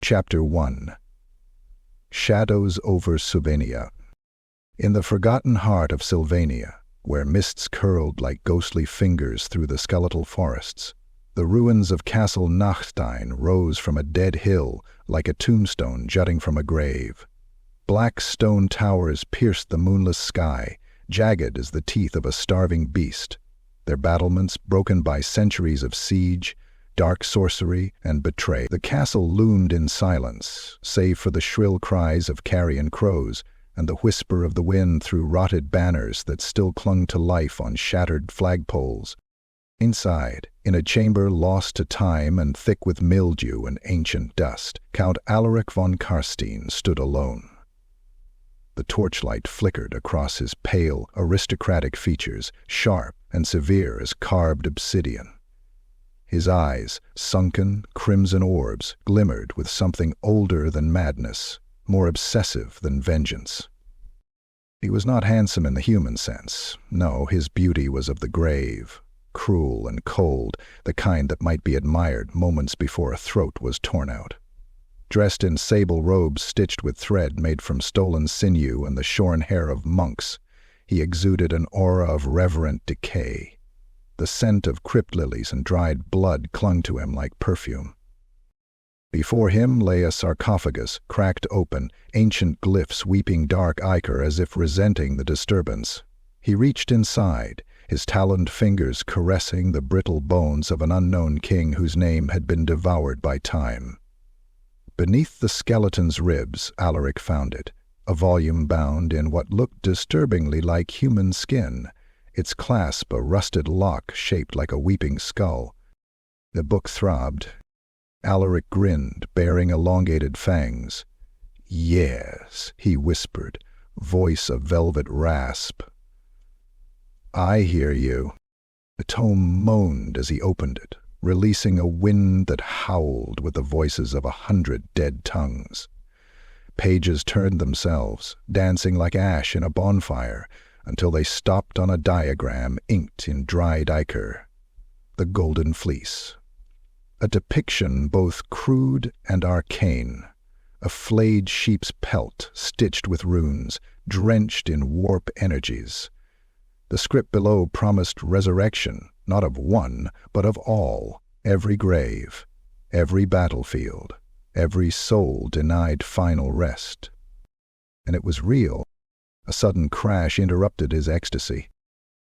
Chapter 1. Shadows over Sylvania. In the forgotten heart of Sylvania, where mists curled like ghostly fingers through the skeletal forests, the ruins of Castle Nachstein rose from a dead hill like a tombstone jutting from a grave. Black stone towers pierced the moonless sky, jagged as the teeth of a starving beast, their battlements broken by centuries of siege, dark sorcery, and betrayal. The castle loomed in silence, save for the shrill cries of carrion crows and the whisper of the wind through rotted banners that still clung to life on shattered flagpoles. Inside, in a chamber lost to time and thick with mildew and ancient dust, Count Alaric von Carstein stood alone. The torchlight flickered across his pale, aristocratic features, sharp and severe as carved obsidian. His eyes, sunken, crimson orbs, glimmered with something older than madness, more obsessive than vengeance. He was not handsome in the human sense. No, his beauty was of the grave, cruel and cold, the kind that might be admired moments before a throat was torn out. Dressed in sable robes stitched with thread made from stolen sinew and the shorn hair of monks, he exuded an aura of reverent decay. The scent of crypt lilies and dried blood clung to him like perfume. Before him lay a sarcophagus, cracked open, ancient glyphs weeping dark ichor as if resenting the disturbance. He reached inside, his taloned fingers caressing the brittle bones of an unknown king whose name had been devoured by time. Beneath the skeleton's ribs, Alaric found it, a volume bound in what looked disturbingly like human skin, its clasp a rusted lock shaped like a weeping skull. The book throbbed. Alaric grinned, baring elongated fangs. "Yes," he whispered, voice a velvet rasp. "I hear you." The tome moaned as he opened it, releasing a wind that howled with the voices of 100 dead tongues. Pages turned themselves, dancing like ash in a bonfire, until they stopped on a diagram inked in dried ichor. The Golden Fleece. A depiction both crude and arcane. A flayed sheep's pelt stitched with runes, drenched in warp energies. The script below promised resurrection, not of one, but of all, every grave, every battlefield, every soul denied final rest. And it was real. A sudden crash interrupted his ecstasy.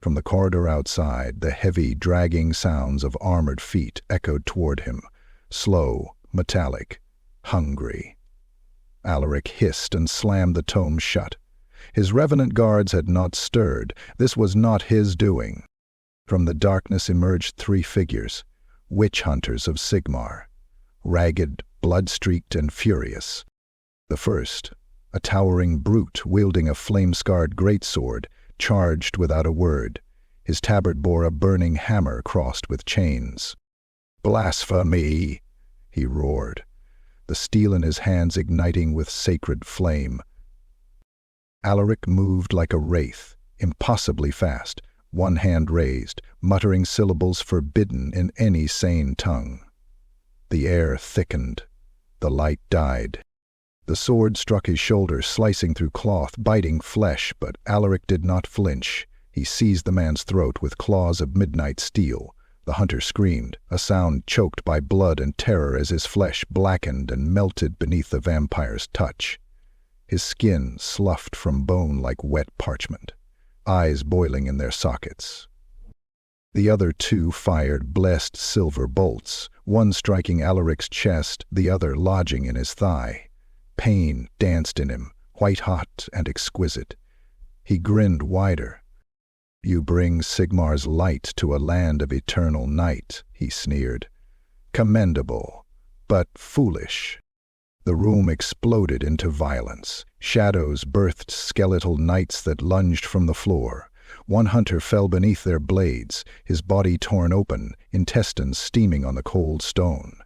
From the corridor outside, the heavy, dragging sounds of armored feet echoed toward him, slow, metallic, hungry. Alaric hissed and slammed the tome shut. His revenant guards had not stirred. This was not his doing. From the darkness emerged 3 figures, witch hunters of Sigmar, ragged, blood-streaked, and furious. The first, a towering brute wielding a flame-scarred greatsword, charged without a word. His tabard bore a burning hammer crossed with chains. "Blasphemy!" he roared, the steel in his hands igniting with sacred flame. Alaric moved like a wraith, impossibly fast, one hand raised, muttering syllables forbidden in any sane tongue. The air thickened. The light died. The sword struck his shoulder, slicing through cloth, biting flesh, but Alaric did not flinch. He seized the man's throat with claws of midnight steel. The hunter screamed, a sound choked by blood and terror as his flesh blackened and melted beneath the vampire's touch. His skin sloughed from bone like wet parchment, eyes boiling in their sockets. The other 2 fired blessed silver bolts, one striking Alaric's chest, the other lodging in his thigh. Pain danced in him, white-hot and exquisite. He grinned wider. "You bring Sigmar's light to a land of eternal night," he sneered. "Commendable, but foolish." The room exploded into violence. Shadows birthed skeletal knights that lunged from the floor. One hunter fell beneath their blades, his body torn open, intestines steaming on the cold stone.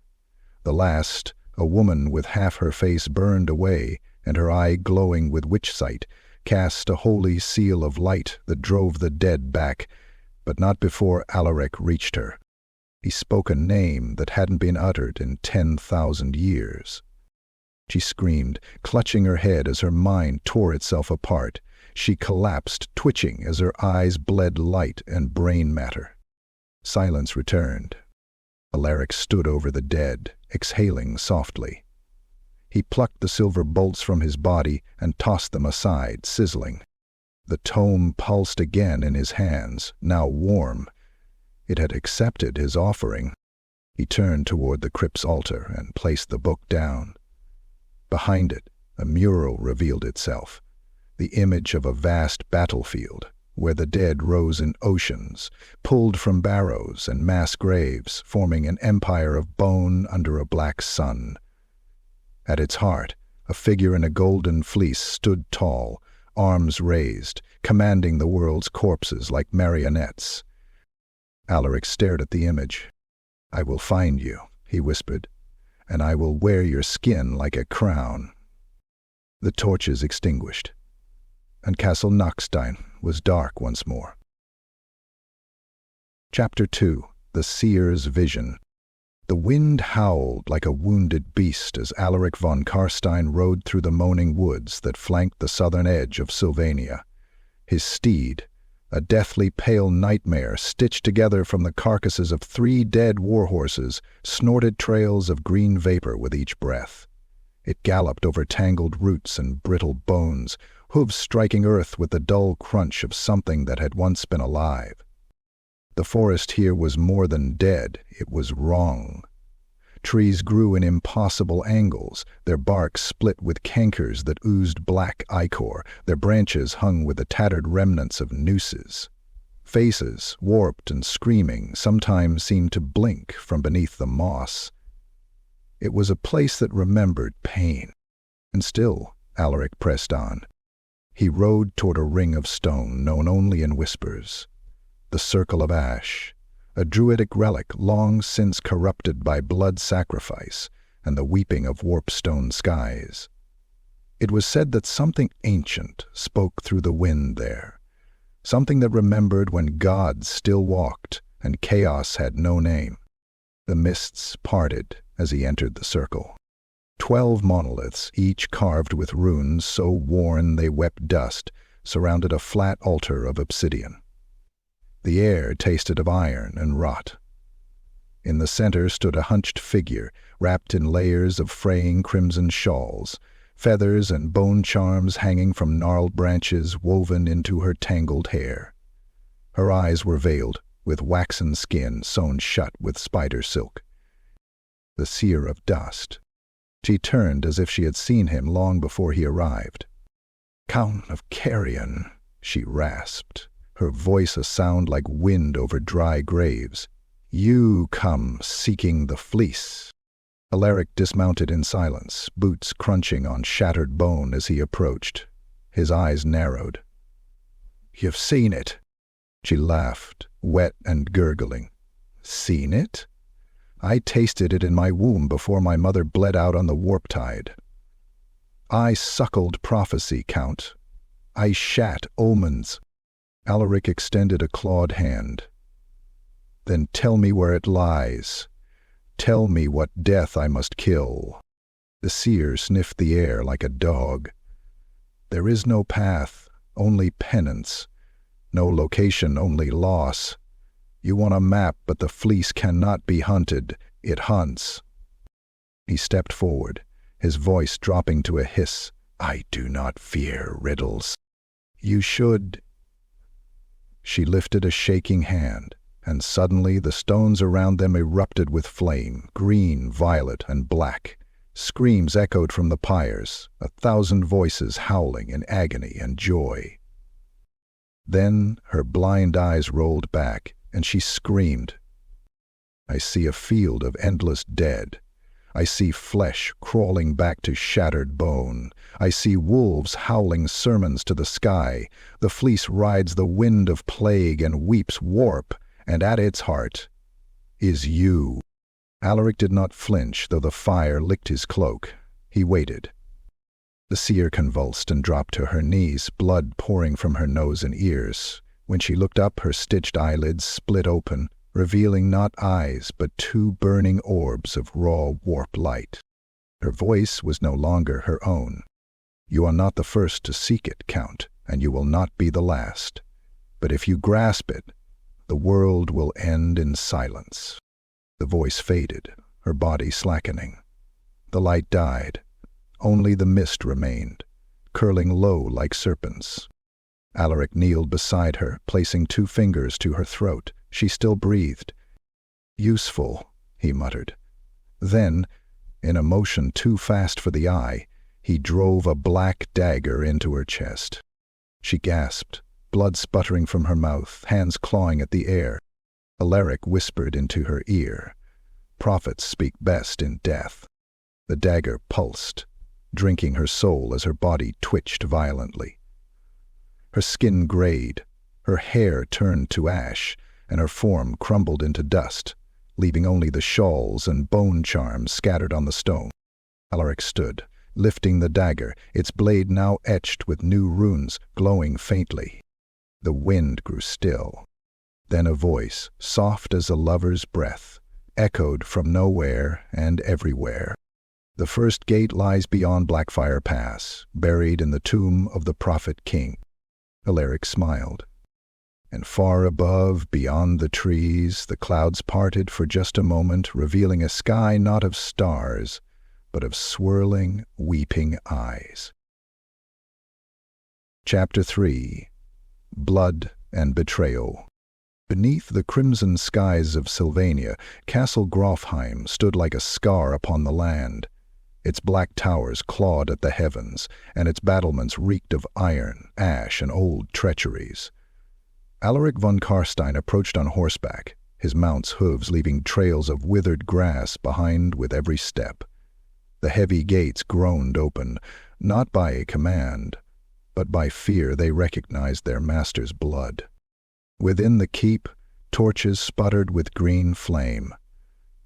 The last, a woman with half her face burned away and her eye glowing with witch sight, cast a holy seal of light that drove the dead back, but not before Alaric reached her. He spoke a name that hadn't been uttered in 10,000 years. She screamed, clutching her head as her mind tore itself apart. She collapsed, twitching as her eyes bled light and brain matter. Silence returned. Alaric stood over the dead, exhaling softly. He plucked the silver bolts from his body and tossed them aside, sizzling. The tome pulsed again in his hands, now warm. It had accepted his offering. He turned toward the crypt's altar and placed the book down. Behind it, a mural revealed itself, the image of a vast battlefield, where the dead rose in oceans, pulled from barrows and mass graves, forming an empire of bone under a black sun. At its heart, a figure in a golden fleece stood tall, arms raised, commanding the world's corpses like marionettes. Alaric stared at the image. "I will find you," he whispered, "and I will wear your skin like a crown." The torches extinguished, and Castle Knockstein was dark once more. Chapter 2. The Seers Vision. The wind howled like a wounded beast as Alaric von Carstein rode through the moaning woods that flanked the southern edge of Sylvania. His steed, a deathly pale nightmare stitched together from the carcasses of 3 dead warhorses, snorted trails of green vapor with each breath. It galloped over tangled roots and brittle bones, hooves striking earth with the dull crunch of something that had once been alive. The forest here was more than dead, it was wrong. Trees grew in impossible angles, their bark split with cankers that oozed black ichor, their branches hung with the tattered remnants of nooses. Faces, warped and screaming, sometimes seemed to blink from beneath the moss. It was a place that remembered pain. And still, Alaric pressed on. He rode toward a ring of stone known only in whispers. The Circle of Ash, a druidic relic long since corrupted by blood sacrifice and the weeping of warpstone skies. It was said that something ancient spoke through the wind there, something that remembered when gods still walked and chaos had no name. The mists parted as he entered the circle. 12 monoliths, each carved with runes so worn they wept dust, surrounded a flat altar of obsidian. The air tasted of iron and rot. In the center stood a hunched figure, wrapped in layers of fraying crimson shawls, feathers and bone charms hanging from gnarled branches woven into her tangled hair. Her eyes were veiled, with waxen skin sewn shut with spider silk. The seer of dust. She turned as if she had seen him long before he arrived. "Count of Carrion," she rasped, her voice a sound like wind over dry graves. "You come seeking the fleece." Alaric dismounted in silence, boots crunching on shattered bone as he approached. His eyes narrowed. "You've seen it." She laughed, wet and gurgling. "Seen it? I tasted it in my womb before my mother bled out on the warp tide. I suckled prophecy, Count. I shat omens." Alaric extended a clawed hand. "Then tell me where it lies. Tell me what death I must kill." The seer sniffed the air like a dog. "There is no path, only penance. No location, only loss. You want a map, but the fleece cannot be hunted. It hunts." He stepped forward, his voice dropping to a hiss. "I do not fear riddles." "You should." She lifted a shaking hand, and suddenly the stones around them erupted with flame, green, violet, and black. Screams echoed from the pyres, 1,000 voices howling in agony and joy. Then her blind eyes rolled back, and she screamed. "I see a field of endless dead. I see flesh crawling back to shattered bone. I see wolves howling sermons to the sky. The fleece rides the wind of plague and weeps warp, and at its heart is you." Alaric did not flinch, though the fire licked his cloak. He waited. The seer convulsed and dropped to her knees, blood pouring from her nose and ears. When she looked up, her stitched eyelids split open, revealing not eyes but 2 burning orbs of raw warp light. Her voice was no longer her own. "You are not the first to seek it, Count, and you will not be the last. But if you grasp it, the world will end in silence." The voice faded, her body slackening. The light died. Only the mist remained, curling low like serpents. Alaric kneeled beside her, placing 2 fingers to her throat. She still breathed. "Useful," he muttered. Then, in a motion too fast for the eye, he drove a black dagger into her chest. She gasped, blood sputtering from her mouth, hands clawing at the air. Alaric whispered into her ear, "Prophets speak best in death." The dagger pulsed, drinking her soul as her body twitched violently. Her skin grayed, her hair turned to ash, and her form crumbled into dust, leaving only the shawls and bone charms scattered on the stone. Alaric stood, lifting the dagger, its blade now etched with new runes, glowing faintly. The wind grew still. Then a voice, soft as a lover's breath, echoed from nowhere and everywhere. "The first gate lies beyond Blackfire Pass, buried in the tomb of the Prophet King." Alaric smiled. And far above, beyond the trees, the clouds parted for just a moment, revealing a sky not of stars, but of swirling, weeping eyes. Chapter 3. Blood and Betrayal. Beneath the crimson skies of Sylvania, Castle Grofheim stood like a scar upon the land. Its black towers clawed at the heavens, and its battlements reeked of iron, ash, and old treacheries. Alaric von Carstein approached on horseback, his mount's hooves leaving trails of withered grass behind with every step. The heavy gates groaned open, not by a command, but by fear they recognized their master's blood. Within the keep, torches sputtered with green flame.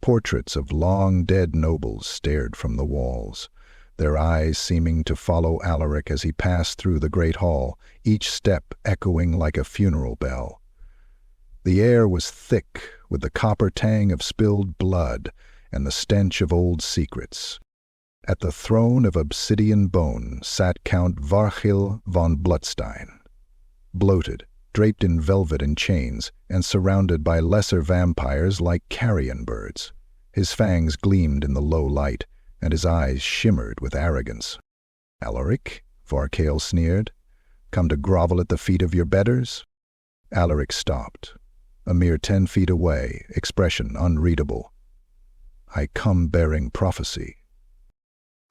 Portraits of long-dead nobles stared from the walls, their eyes seeming to follow Alaric as he passed through the great hall, each step echoing like a funeral bell. The air was thick with the copper tang of spilled blood and the stench of old secrets. At the throne of obsidian bone sat Count Warhammer von Carstein, bloated, draped in velvet and chains, and surrounded by lesser vampires like carrion birds. His fangs gleamed in the low light, and his eyes shimmered with arrogance. "Alaric," Varkael sneered, "come to grovel at the feet of your betters?" Alaric stopped, a mere 10 feet away, expression unreadable. "I come bearing prophecy."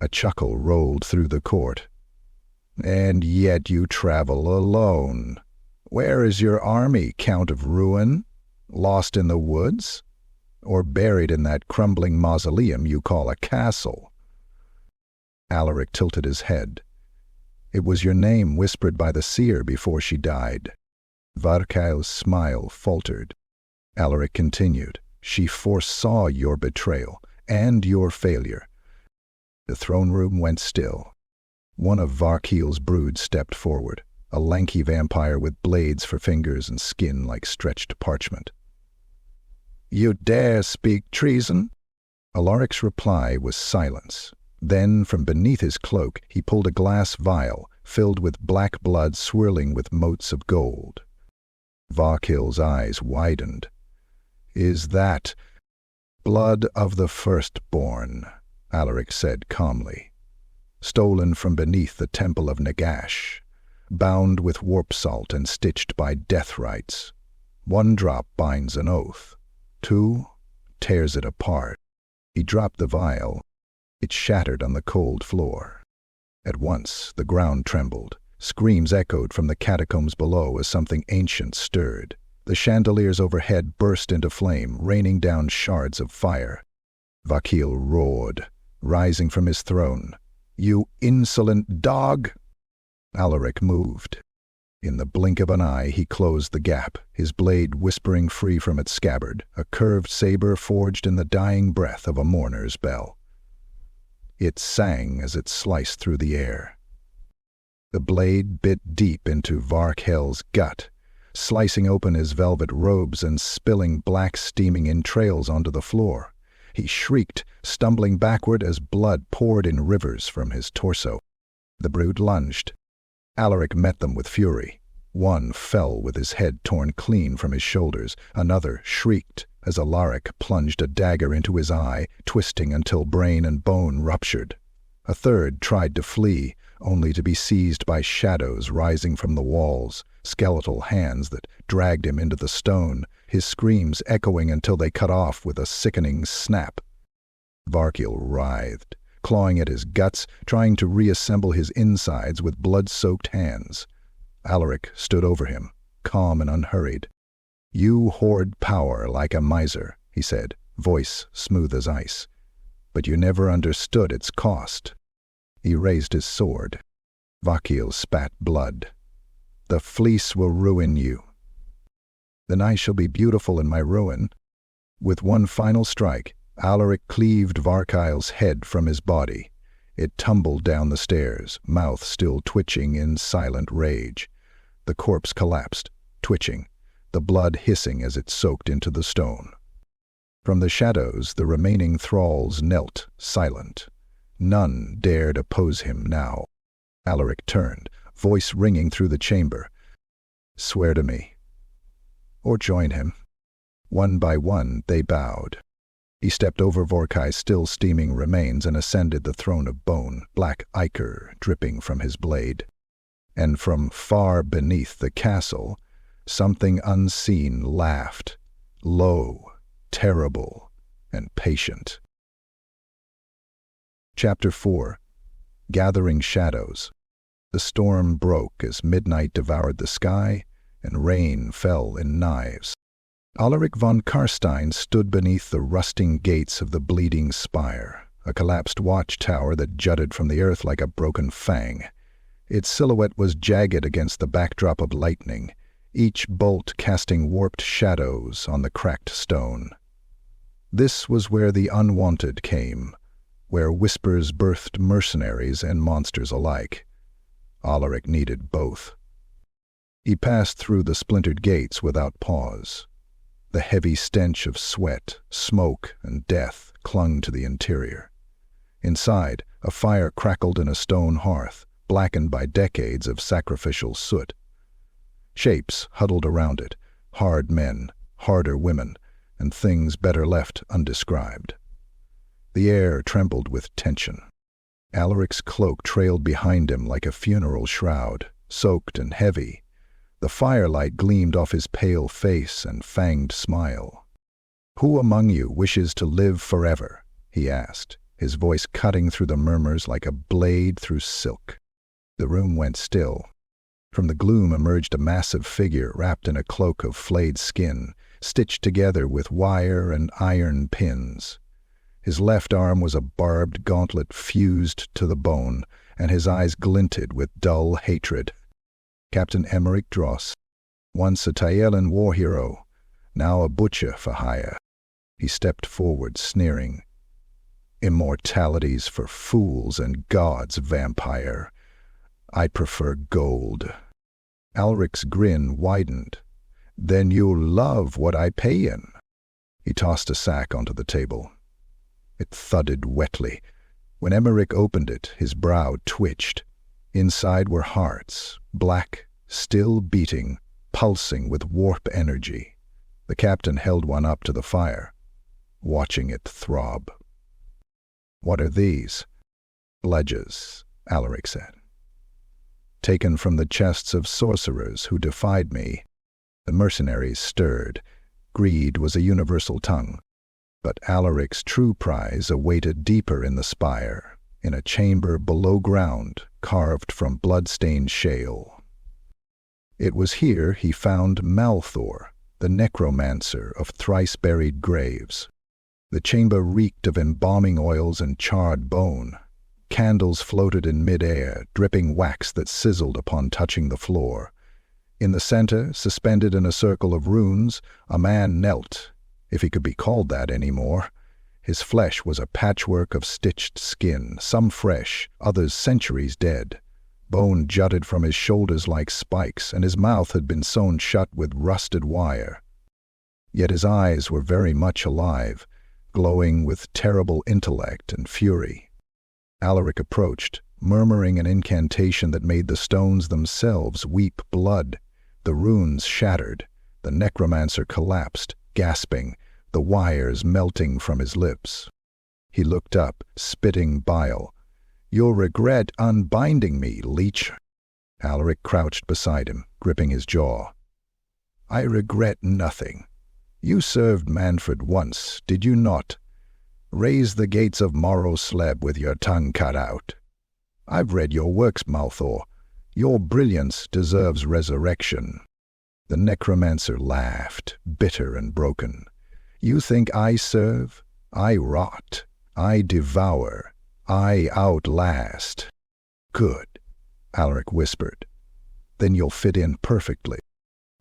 A chuckle rolled through the court. "And yet you travel alone. Where is your army, Count of Ruin? Lost in the woods? Or buried in that crumbling mausoleum you call a castle?" Alaric tilted his head. "It was your name whispered by the seer before she died." Varkael's smile faltered. Alaric continued, "She foresaw your betrayal and your failure." The throne room went still. One of Varkael's brood stepped forward, a lanky vampire with blades for fingers and skin like stretched parchment. "You dare speak treason?" Alaric's reply was silence. Then, from beneath his cloak, he pulled a glass vial filled with black blood swirling with motes of gold. Varkael's eyes widened. "Is that blood of the firstborn?" Alaric said calmly. "Stolen from beneath the temple of Nagash, bound with warp salt and stitched by death rites. 1 drop binds an oath. 2 tears it apart." He dropped the vial. It shattered on the cold floor. At once the ground trembled. Screams echoed from the catacombs below as something ancient stirred. The chandeliers overhead burst into flame, raining down shards of fire. Varkael roared, rising from his throne. "You insolent dog!" Alaric moved. In the blink of an eye he closed the gap, his blade whispering free from its scabbard, a curved saber forged in the dying breath of a mourner's bell. It sang as it sliced through the air. The blade bit deep into Varkael's gut, slicing open his velvet robes and spilling black steaming entrails onto the floor. He shrieked, stumbling backward as blood poured in rivers from his torso. The brood lunged. Alaric met them with fury. One fell with his head torn clean from his shoulders. Another shrieked as Alaric plunged a dagger into his eye, twisting until brain and bone ruptured. A third tried to flee, only to be seized by shadows rising from the walls, skeletal hands that dragged him into the stone, his screams echoing until they cut off with a sickening snap. Varkiel writhed, clawing at his guts, trying to reassemble his insides with blood-soaked hands. Alaric stood over him, calm and unhurried. "You hoard power like a miser," he said, voice smooth as ice. "But you never understood its cost." He raised his sword. Varkiel spat blood. "The fleece will ruin you." "Then I shall be beautiful in my ruin." With one final strike, Alaric cleaved Varkiel's head from his body. It tumbled down the stairs, mouth still twitching in silent rage. The corpse collapsed, twitching, the blood hissing as it soaked into the stone. From the shadows, the remaining thralls knelt, silent. None dared oppose him now. Alaric turned, voice ringing through the chamber. "Swear to me." "Or join him." One by one, they bowed. He stepped over Vorkai's still steaming remains and ascended the throne of bone, black ichor dripping from his blade. And from far beneath the castle, something unseen laughed, low, terrible, and patient. Chapter 4. Gathering Shadows. The storm broke as midnight devoured the sky, and rain fell in knives. Alaric von Carstein stood beneath the rusting gates of the bleeding spire, a collapsed watchtower that jutted from the earth like a broken fang. Its silhouette was jagged against the backdrop of lightning, each bolt casting warped shadows on the cracked stone. This was where the unwanted came, where whispers birthed mercenaries and monsters alike. Alaric needed both. He passed through the splintered gates without pause. The heavy stench of sweat, smoke, and death clung to the interior. Inside, a fire crackled in a stone hearth, blackened by decades of sacrificial soot. Shapes huddled around it, hard men, harder women, and things better left undescribed. The air trembled with tension. Alaric's cloak trailed behind him like a funeral shroud, soaked and heavy. The firelight gleamed off his pale face and fanged smile. "Who among you wishes to live forever?" he asked, his voice cutting through the murmurs like a blade through silk. The room went still. From the gloom emerged a massive figure wrapped in a cloak of flayed skin, stitched together with wire and iron pins. His left arm was a barbed gauntlet fused to the bone, and his eyes glinted with dull hatred. Captain Emmerich Dross, once a Taelan war hero, now a butcher for hire. He stepped forward, sneering. "Immortality's for fools and gods, vampire. I prefer gold." Alaric's grin widened. "Then you'll love what I pay in." He tossed a sack onto the table. It thudded wetly. When Emmerich opened it, his brow twitched. Inside were hearts, black, still beating, pulsing with warp energy. The captain held one up to the fire, watching it throb. "What are these?" "Pledges," Alaric said. "Taken from the chests of sorcerers who defied me." The mercenaries stirred. Greed was a universal tongue. But Alaric's true prize awaited deeper in the spire, in a chamber below ground, carved from blood-stained shale. It was here he found Malthor, the necromancer of thrice-buried graves. The chamber reeked of embalming oils and charred bone. Candles floated in mid-air, dripping wax that sizzled upon touching the floor. In the center, suspended in a circle of runes, a man knelt, if he could be called that anymore. His flesh was a patchwork of stitched skin, some fresh, others centuries dead. Bone jutted from his shoulders like spikes, and his mouth had been sewn shut with rusted wire. Yet his eyes were very much alive, glowing with terrible intellect and fury. Alaric approached, murmuring an incantation that made the stones themselves weep blood. The runes shattered. The necromancer collapsed, gasping, the wires melting from his lips. He looked up, spitting bile. "You'll regret unbinding me, leech." Alaric crouched beside him, gripping his jaw. "I regret nothing. You served Manfred once, did you not? Raise the gates of Morrosleb with your tongue cut out. I've read your works, Malthor. Your brilliance deserves resurrection." The necromancer laughed, bitter and broken. "You think I serve? I rot. I devour. I outlast." "Good," Alaric whispered. "Then you'll fit in perfectly."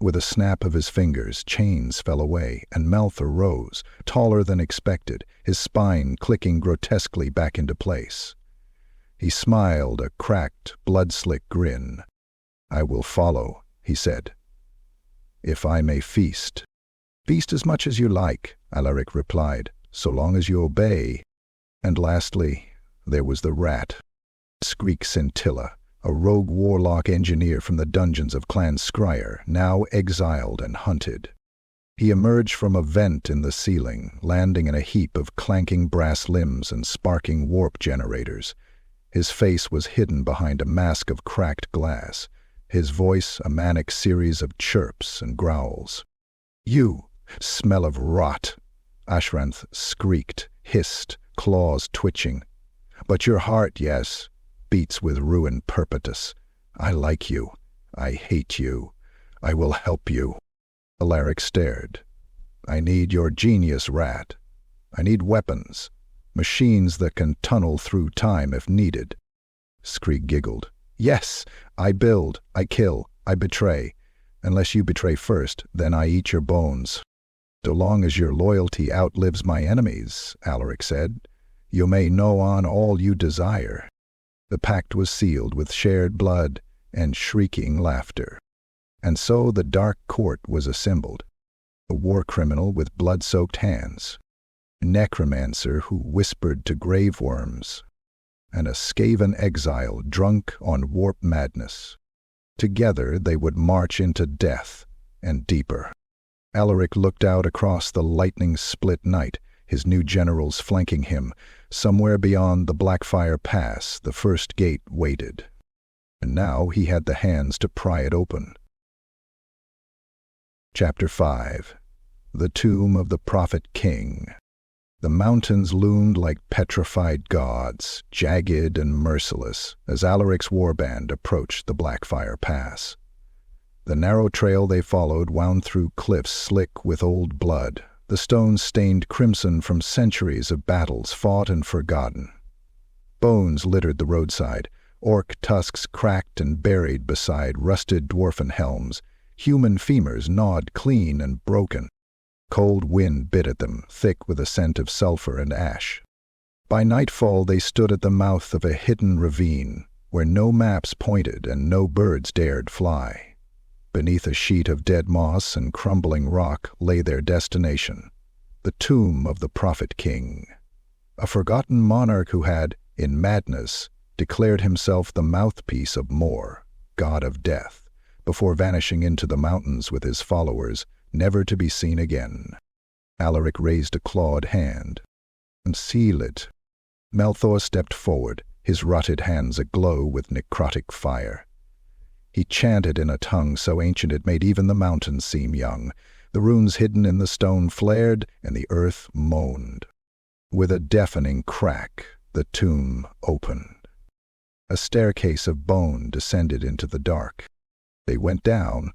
With a snap of his fingers, chains fell away, and Malthor rose, taller than expected, his spine clicking grotesquely back into place. He smiled a cracked, blood-slick grin. "I will follow," he said. "If I may feast." "Feast as much as you like," Alaric replied, "so long as you obey." And lastly, there was the rat. Skreek Scintilla, a rogue warlock engineer from the dungeons of Clan Scryer, now exiled and hunted. He emerged from a vent in the ceiling, landing in a heap of clanking brass limbs and sparking warp generators. His face was hidden behind a mask of cracked glass, his voice a manic series of chirps and growls. "You, smell of rot," Ashranth skreeked, hissed, claws twitching. "But your heart, yes, beats with ruin perpetus. I like you. I hate you. I will help you." Alaric stared. "I need your genius, rat. I need weapons. Machines that can tunnel through time if needed." Skreek giggled. "Yes, I build, I kill, I betray. Unless you betray first, then I eat your bones." "So long as your loyalty outlives my enemies," Alaric said, "you may know on all you desire." The pact was sealed with shared blood and shrieking laughter. And so the dark court was assembled. A war criminal with blood-soaked hands, a necromancer who whispered to grave worms, and a Skaven exile drunk on warp madness. Together they would march into death and deeper. Alaric looked out across the lightning-split night, his new generals flanking him. Somewhere beyond the Blackfire Pass, the first gate waited. And now he had the hands to pry it open. Chapter 5. The Tomb of the Prophet King. The mountains loomed like petrified gods, jagged and merciless, as Alaric's warband approached the Blackfire Pass. The narrow trail they followed wound through cliffs slick with old blood, the stones stained crimson from centuries of battles fought and forgotten. Bones littered the roadside, orc tusks cracked and buried beside rusted dwarfen helms, human femurs gnawed clean and broken. Cold wind bit at them, thick with a scent of sulfur and ash. By nightfall they stood at the mouth of a hidden ravine, where no maps pointed and no birds dared fly. Beneath a sheet of dead moss and crumbling rock lay their destination, the tomb of the Prophet King, a forgotten monarch who had, in madness, declared himself the mouthpiece of Mor, god of death, before vanishing into the mountains with his followers, never to be seen again. Alaric raised a clawed hand. "Seal it." Malthor stepped forward, his rotted hands aglow with necrotic fire. He chanted in a tongue so ancient it made even the mountains seem young. The runes hidden in the stone flared, and the earth moaned. With a deafening crack, the tomb opened. A staircase of bone descended into the dark. They went down.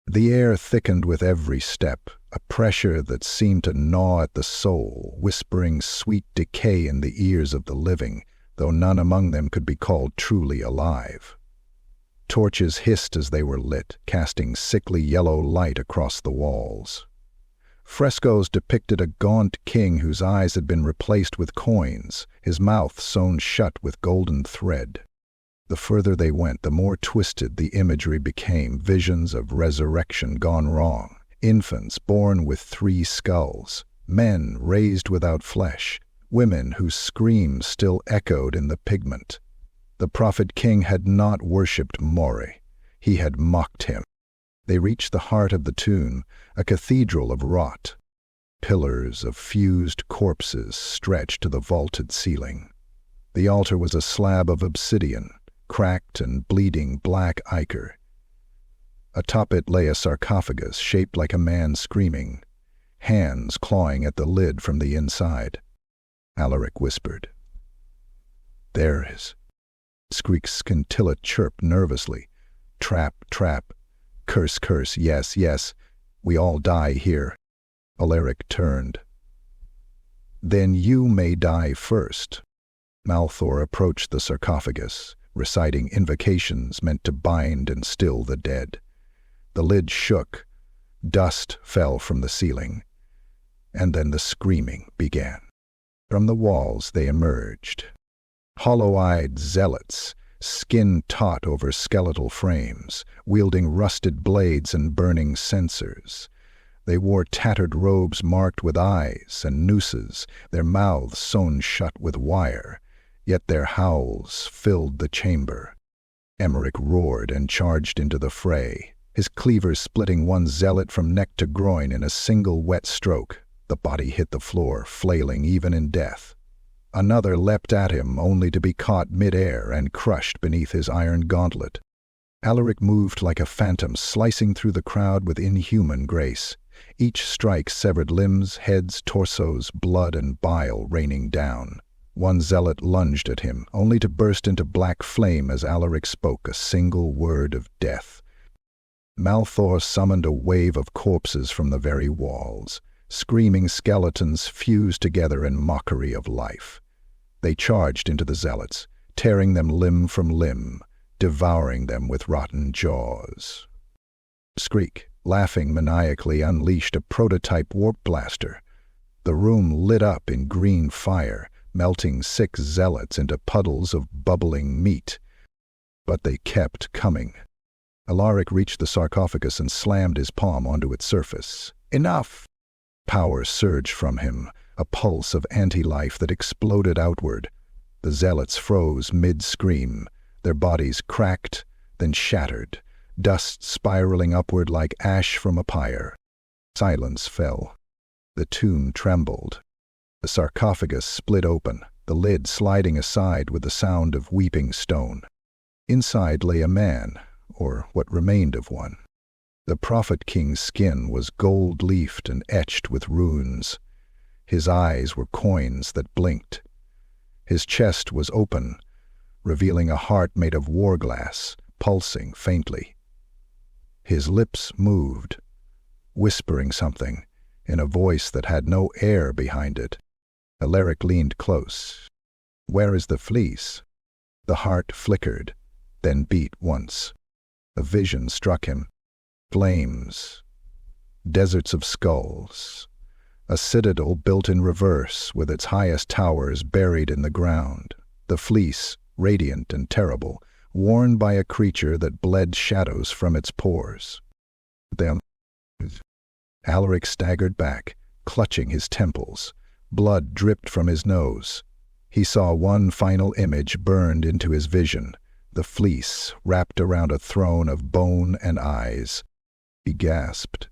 The air thickened with every step, a pressure that seemed to gnaw at the soul, whispering sweet decay in the ears of the living, though none among them could be called truly alive. Torches hissed as they were lit, casting sickly yellow light across the walls. Frescoes depicted a gaunt king whose eyes had been replaced with coins, his mouth sewn shut with golden thread. The further they went, the more twisted the imagery became, visions of resurrection gone wrong, infants born with 3 skulls, men raised without flesh, women whose screams still echoed in the pigment. The Prophet King had not worshipped Mori. He had mocked him. They reached the heart of the tomb, a cathedral of rot. Pillars of fused corpses stretched to the vaulted ceiling. The altar was a slab of obsidian, cracked and bleeding black ichor. Atop it lay a sarcophagus shaped like a man screaming, hands clawing at the lid from the inside. Alaric whispered. "There is." Skreek's scintilla chirped nervously. "Trap, trap. Curse, curse, yes, yes. We all die here." Alaric turned. "Then you may die first." Malthor approached the sarcophagus, reciting invocations meant to bind and still the dead. The lid shook. Dust fell from the ceiling. And then the screaming began. From the walls they emerged. Hollow-eyed zealots, skin taut over skeletal frames, wielding rusted blades and burning censers. They wore tattered robes marked with eyes and nooses, their mouths sewn shut with wire, yet their howls filled the chamber. Emmerich roared and charged into the fray, his cleavers splitting one zealot from neck to groin in a single wet stroke. The body hit the floor, flailing even in death. Another leapt at him, only to be caught mid-air and crushed beneath his iron gauntlet. Alaric moved like a phantom, slicing through the crowd with inhuman grace. Each strike severed limbs, heads, torsos, blood and bile raining down. One zealot lunged at him, only to burst into black flame as Alaric spoke a single word of death. Malthor summoned a wave of corpses from the very walls. Screaming skeletons fused together in mockery of life. They charged into the zealots, tearing them limb from limb, devouring them with rotten jaws. Skreek, laughing maniacally, unleashed a prototype warp blaster. The room lit up in green fire, melting 6 zealots into puddles of bubbling meat. But they kept coming. Alaric reached the sarcophagus and slammed his palm onto its surface. "Enough!" Power surged from him, a pulse of anti-life that exploded outward. The zealots froze mid-scream, their bodies cracked, then shattered, dust spiraling upward like ash from a pyre. Silence fell. The tomb trembled. The sarcophagus split open, the lid sliding aside with the sound of weeping stone. Inside lay a man, or what remained of one. The Prophet King's skin was gold-leafed and etched with runes. His eyes were coins that blinked. His chest was open, revealing a heart made of war-glass, pulsing faintly. His lips moved, whispering something, in a voice that had no air behind it. Alaric leaned close. "Where is the fleece?" The heart flickered, then beat once. A vision struck him. Flames. Deserts of skulls. A citadel built in reverse, with its highest towers buried in the ground. The fleece, radiant and terrible, worn by a creature that bled shadows from its pores. Then Alaric staggered back, clutching his temples. Blood dripped from his nose. He saw one final image burned into his vision, the fleece wrapped around a throne of bone and eyes. He gasped.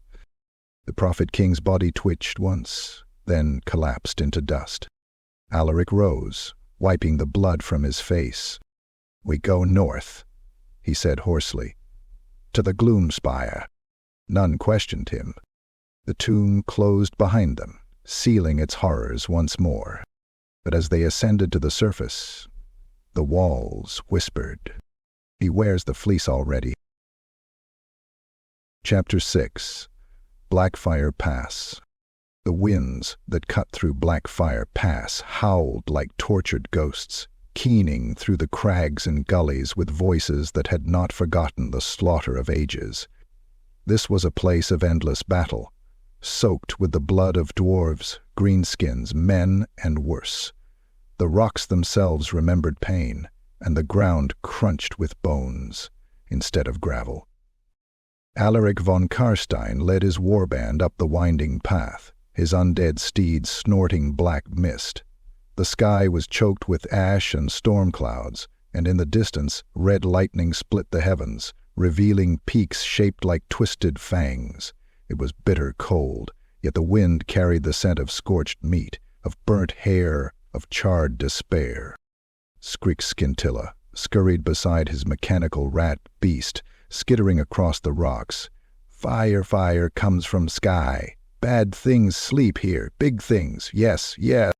The Prophet King's body twitched once, then collapsed into dust. Alaric rose, wiping the blood from his face. "We go north," he said hoarsely. "To the Gloomspire." None questioned him. The tomb closed behind them, sealing its horrors once more. But as they ascended to the surface, the walls whispered, "He wears the fleece already." Chapter 6. Blackfire Pass. The winds that cut through Blackfire Pass howled like tortured ghosts, keening through the crags and gullies with voices that had not forgotten the slaughter of ages. This was a place of endless battle, soaked with the blood of dwarves, greenskins, men, and worse. The rocks themselves remembered pain, and the ground crunched with bones instead of gravel. Alaric von Carstein led his warband up the winding path, his undead steed snorting black mist. The sky was choked with ash and storm clouds, and in the distance red lightning split the heavens, revealing peaks shaped like twisted fangs. It was bitter cold, yet the wind carried the scent of scorched meat, of burnt hair, of charred despair. Skreek Scintilla scurried beside his mechanical rat beast, skittering across the rocks. Fire, fire comes from sky. Bad things sleep here, big things, yes, yes.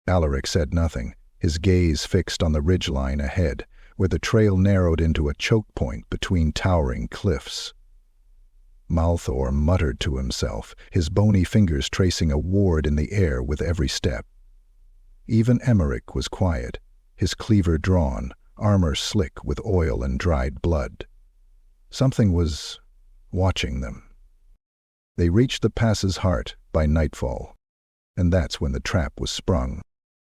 Alaric said nothing, his gaze fixed on the ridgeline ahead, where the trail narrowed into a choke point between towering cliffs. Malthor muttered to himself, his bony fingers tracing a ward in the air with every step. Even Emeric was quiet, his cleaver drawn, armor slick with oil and dried blood. Something was watching them. They reached the pass's heart by nightfall, and that's when the trap was sprung.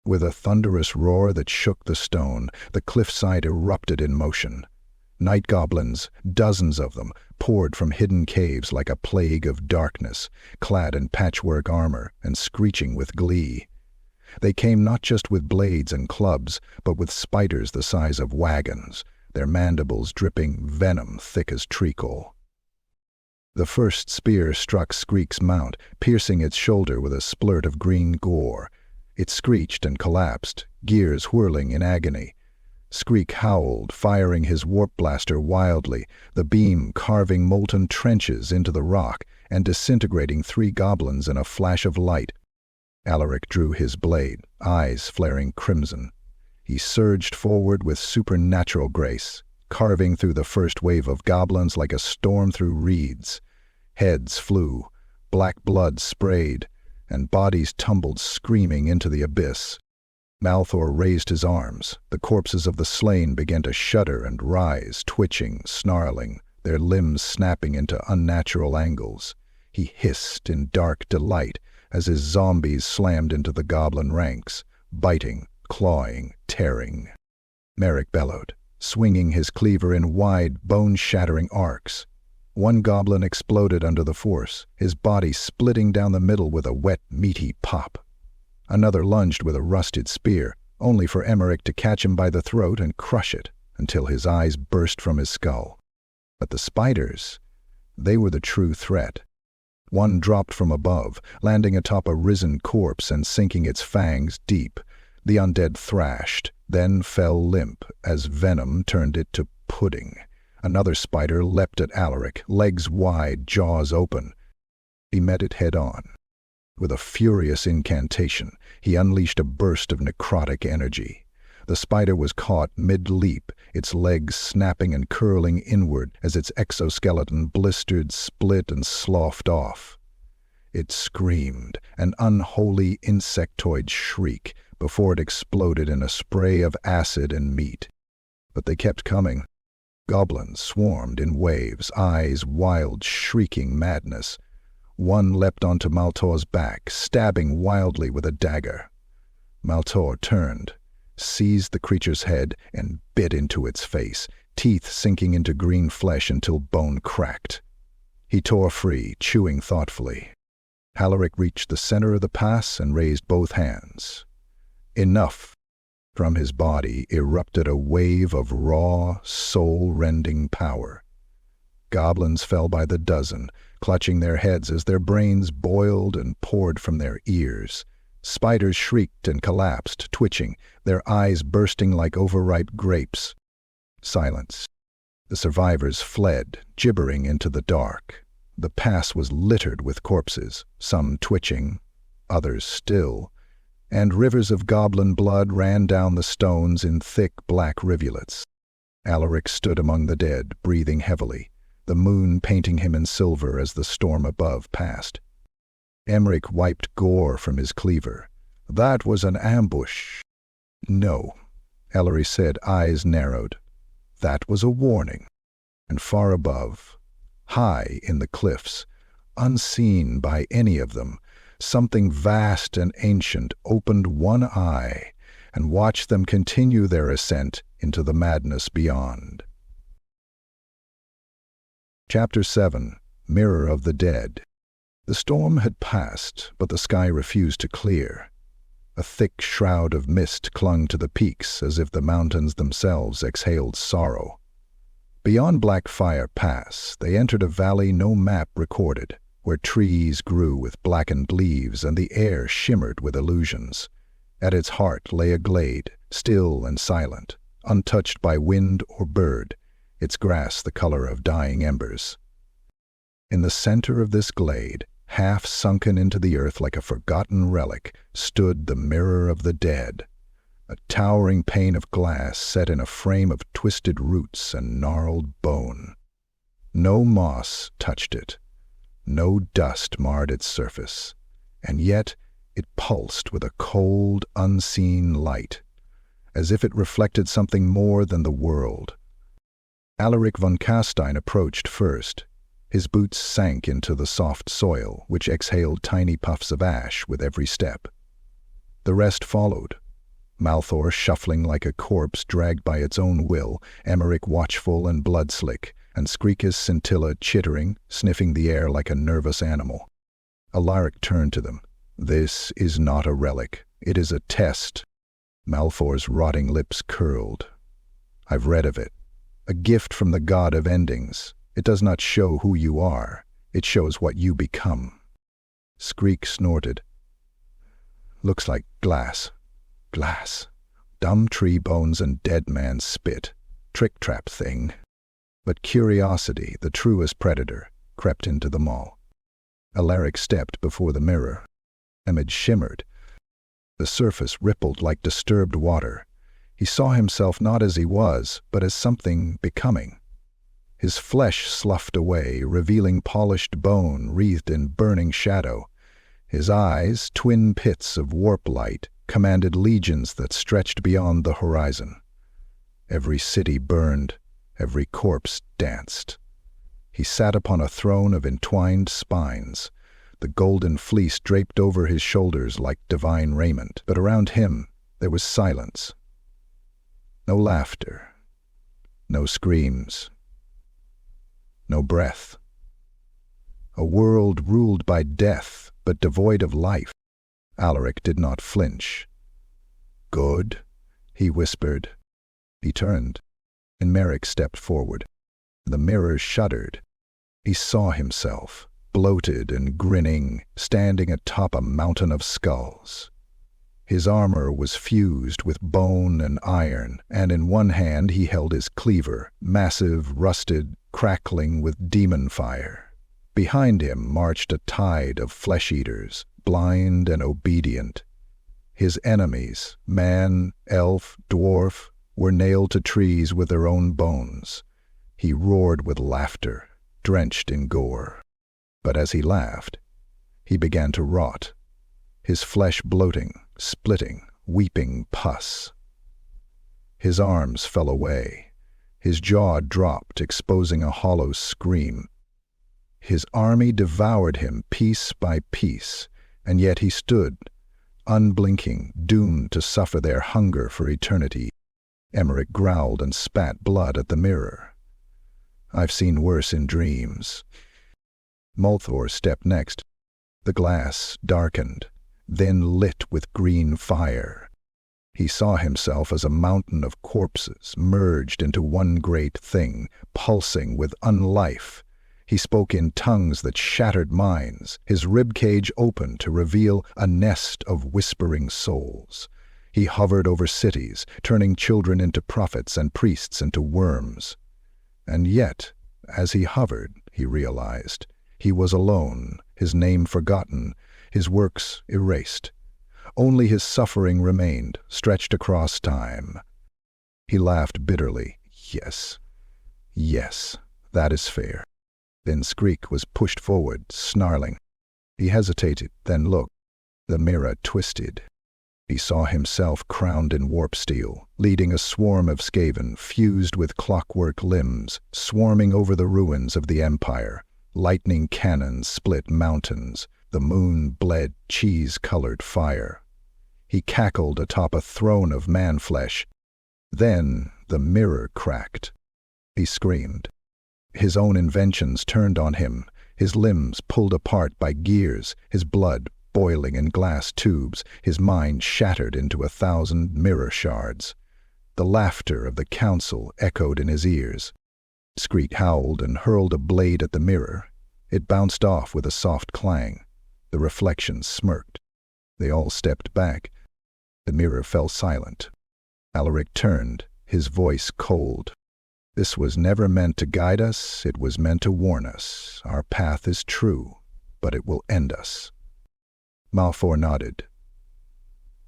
With a thunderous roar that shook the stone, the cliffside erupted in motion. Night goblins, dozens of them, poured from hidden caves like a plague of darkness, clad in patchwork armor and screeching with glee. They came not just with blades and clubs, but with spiders the size of wagons, their mandibles dripping venom thick as treacle. The first spear struck Skreek's mount, piercing its shoulder with a splurt of green gore. It screeched and collapsed, gears whirling in agony. Skreek howled, firing his warp blaster wildly, the beam carving molten trenches into the rock and disintegrating 3 goblins in a flash of light. Alaric drew his blade, eyes flaring crimson. He surged forward with supernatural grace, carving through the first wave of goblins like a storm through reeds. Heads flew, black blood sprayed, and bodies tumbled screaming into the abyss. Malthor raised his arms. The corpses of the slain began to shudder and rise, twitching, snarling, their limbs snapping into unnatural angles. He hissed in dark delight as his zombies slammed into the goblin ranks, biting, clawing, tearing. Merrick bellowed, swinging his cleaver in wide, bone-shattering arcs. One goblin exploded under the force, his body splitting down the middle with a wet, meaty pop. Another lunged with a rusted spear, only for Emeric to catch him by the throat and crush it until his eyes burst from his skull. But the spiders, they were the true threat. One dropped from above, landing atop a risen corpse and sinking its fangs deep. The undead thrashed, then fell limp as venom turned it to pudding. Another spider leapt at Alaric, legs wide, jaws open. He met it head-on. With a furious incantation, he unleashed a burst of necrotic energy. The spider was caught mid-leap, its legs snapping and curling inward as its exoskeleton blistered, split, and sloughed off. It screamed, an unholy insectoid shriek, before it exploded in a spray of acid and meat. But they kept coming. Goblins swarmed in waves, eyes wild, shrieking madness. One leapt onto Maltor's back, stabbing wildly with a dagger. Maltor turned, seized the creature's head, and bit into its face, teeth sinking into green flesh until bone cracked. He tore free, chewing thoughtfully. Alaric reached the center of the pass and raised both hands. Enough! From his body erupted a wave of raw, soul-rending power. Goblins fell by the dozen, clutching their heads as their brains boiled and poured from their ears. Spiders shrieked and collapsed, twitching, their eyes bursting like overripe grapes. Silence. The survivors fled, gibbering into the dark. The pass was littered with corpses, some twitching, others still, and rivers of goblin blood ran down the stones in thick black rivulets. Alaric stood among the dead, breathing heavily, the moon painting him in silver as the storm above passed. Emeric wiped gore from his cleaver. "That was an ambush." "No," Ellery said, eyes narrowed. "That was a warning." And far above, high in the cliffs, unseen by any of them, something vast and ancient opened one eye and watched them continue their ascent into the madness beyond. Chapter 7. Mirror of the Dead. The storm had passed, but the sky refused to clear. A thick shroud of mist clung to the peaks as if the mountains themselves exhaled sorrow. Beyond Blackfire Pass, they entered a valley no map recorded, where trees grew with blackened leaves and the air shimmered with illusions. At its heart lay a glade, still and silent, untouched by wind or bird, its grass the color of dying embers. In the center of this glade, half sunken into the earth like a forgotten relic, stood the Mirror of the Dead, a towering pane of glass set in a frame of twisted roots and gnarled bone. No moss touched it, no dust marred its surface, and yet it pulsed with a cold, unseen light, as if it reflected something more than the world. Alaric von Carstein approached first. His boots sank into the soft soil, which exhaled tiny puffs of ash with every step. The rest followed. Malthor shuffling like a corpse dragged by its own will, Emeric watchful and blood-slick, and Skrika's scintilla chittering, sniffing the air like a nervous animal. Alaric turned to them. "This is not a relic. It is a test." Malthor's rotting lips curled. "I've read of it. A gift from the god of endings. It does not show who you are. It shows what you become." Skrik snorted. "Looks like glass. Glass. Dumb tree bones and dead man's spit. Trick-trap thing." But curiosity, the truest predator, crept into them all. Alaric stepped before the mirror. Image shimmered. The surface rippled like disturbed water. He saw himself not as he was, but as something becoming. His flesh sloughed away, revealing polished bone wreathed in burning shadow. His eyes, twin pits of warp light, commanded legions that stretched beyond the horizon. Every city burned, every corpse danced. He sat upon a throne of entwined spines. The Golden Fleece draped over his shoulders like divine raiment, but around him there was silence. No laughter, no screams, no breath. A world ruled by death, but devoid of life. Alaric did not flinch. "Good," he whispered. He turned, and Merrick stepped forward. The mirror shuddered. He saw himself, bloated and grinning, standing atop a mountain of skulls. His armor was fused with bone and iron, and in one hand he held his cleaver, massive, rusted, crackling with demon fire. Behind him marched a tide of flesh-eaters, blind and obedient. His enemies, man, elf, dwarf, were nailed to trees with their own bones. He roared with laughter, drenched in gore. But as he laughed, he began to rot, his flesh bloating, splitting, weeping pus. His arms fell away. His jaw dropped, exposing a hollow scream. His army devoured him piece by piece, and yet he stood, unblinking, doomed to suffer their hunger for eternity. Emeric growled and spat blood at the mirror. "I've seen worse in dreams." Malthor stepped next. The glass darkened, then lit with green fire. He saw himself as a mountain of corpses merged into one great thing, pulsing with unlife. He spoke in tongues that shattered minds, his ribcage open to reveal a nest of whispering souls. He hovered over cities, turning children into prophets and priests into worms. And yet, as he hovered, he realized, he was alone, his name forgotten, his works erased. Only his suffering remained, stretched across time. He laughed bitterly. Yes, that is fair. Then Skrik was pushed forward, snarling. He hesitated, then looked. The mirror twisted. He saw himself crowned in warp steel, leading a swarm of Skaven fused with clockwork limbs, swarming over the ruins of the Empire. Lightning cannons split mountains. The moon bled cheese-colored fire. He cackled atop a throne of man-flesh. Then the mirror cracked. He screamed. His own inventions turned on him, his limbs pulled apart by gears, his blood boiling in glass tubes, his mind shattered into 1,000 mirror shards. The laughter of the council echoed in his ears. Skreek howled and hurled a blade at the mirror. It bounced off with a soft clang. The reflection smirked. They all stepped back. The mirror fell silent. Alaric turned, his voice cold. This was never meant to guide us, it was meant to warn us. Our path is true, but it will end us. Malfoy nodded.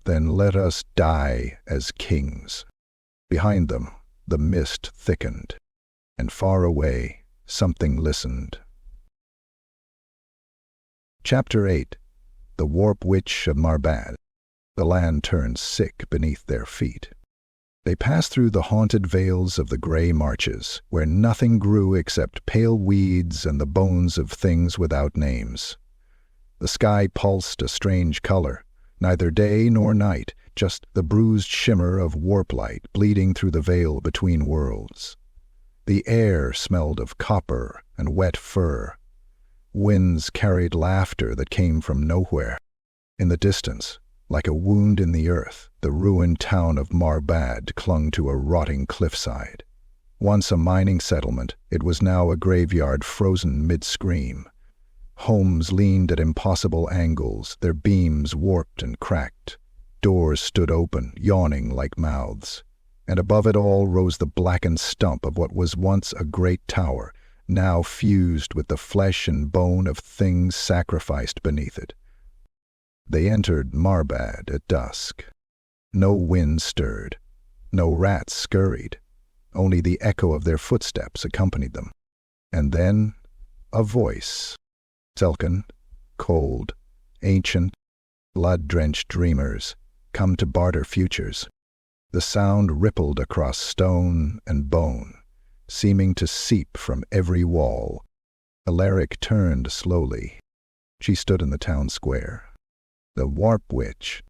Then let us die as kings. Behind them, the mist thickened, and far away, something listened. Chapter 8. The Warp Witch of Marbad. The land turned sick beneath their feet. They passed through the haunted vales of the grey marches, where nothing grew except pale weeds and the bones of things without names. The sky pulsed a strange color, neither day nor night, just the bruised shimmer of warp light bleeding through the veil between worlds. The air smelled of copper and wet fur. Winds carried laughter that came from nowhere. In the distance, like a wound in the earth, the ruined town of Marbad clung to a rotting cliffside. Once a mining settlement, it was now a graveyard frozen mid-scream. Homes leaned at impossible angles, their beams warped and cracked. Doors stood open, yawning like mouths. And above it all rose the blackened stump of what was once a great tower, now fused with the flesh and bone of things sacrificed beneath it. They entered Marbad at dusk. No wind stirred. No rats scurried. Only the echo of their footsteps accompanied them. And then a voice. Selkin, cold, ancient, blood-drenched dreamers, come to barter futures. The sound rippled across stone and bone, seeming to seep from every wall. Alaric turned slowly. She stood in the town square. The Warp Witch.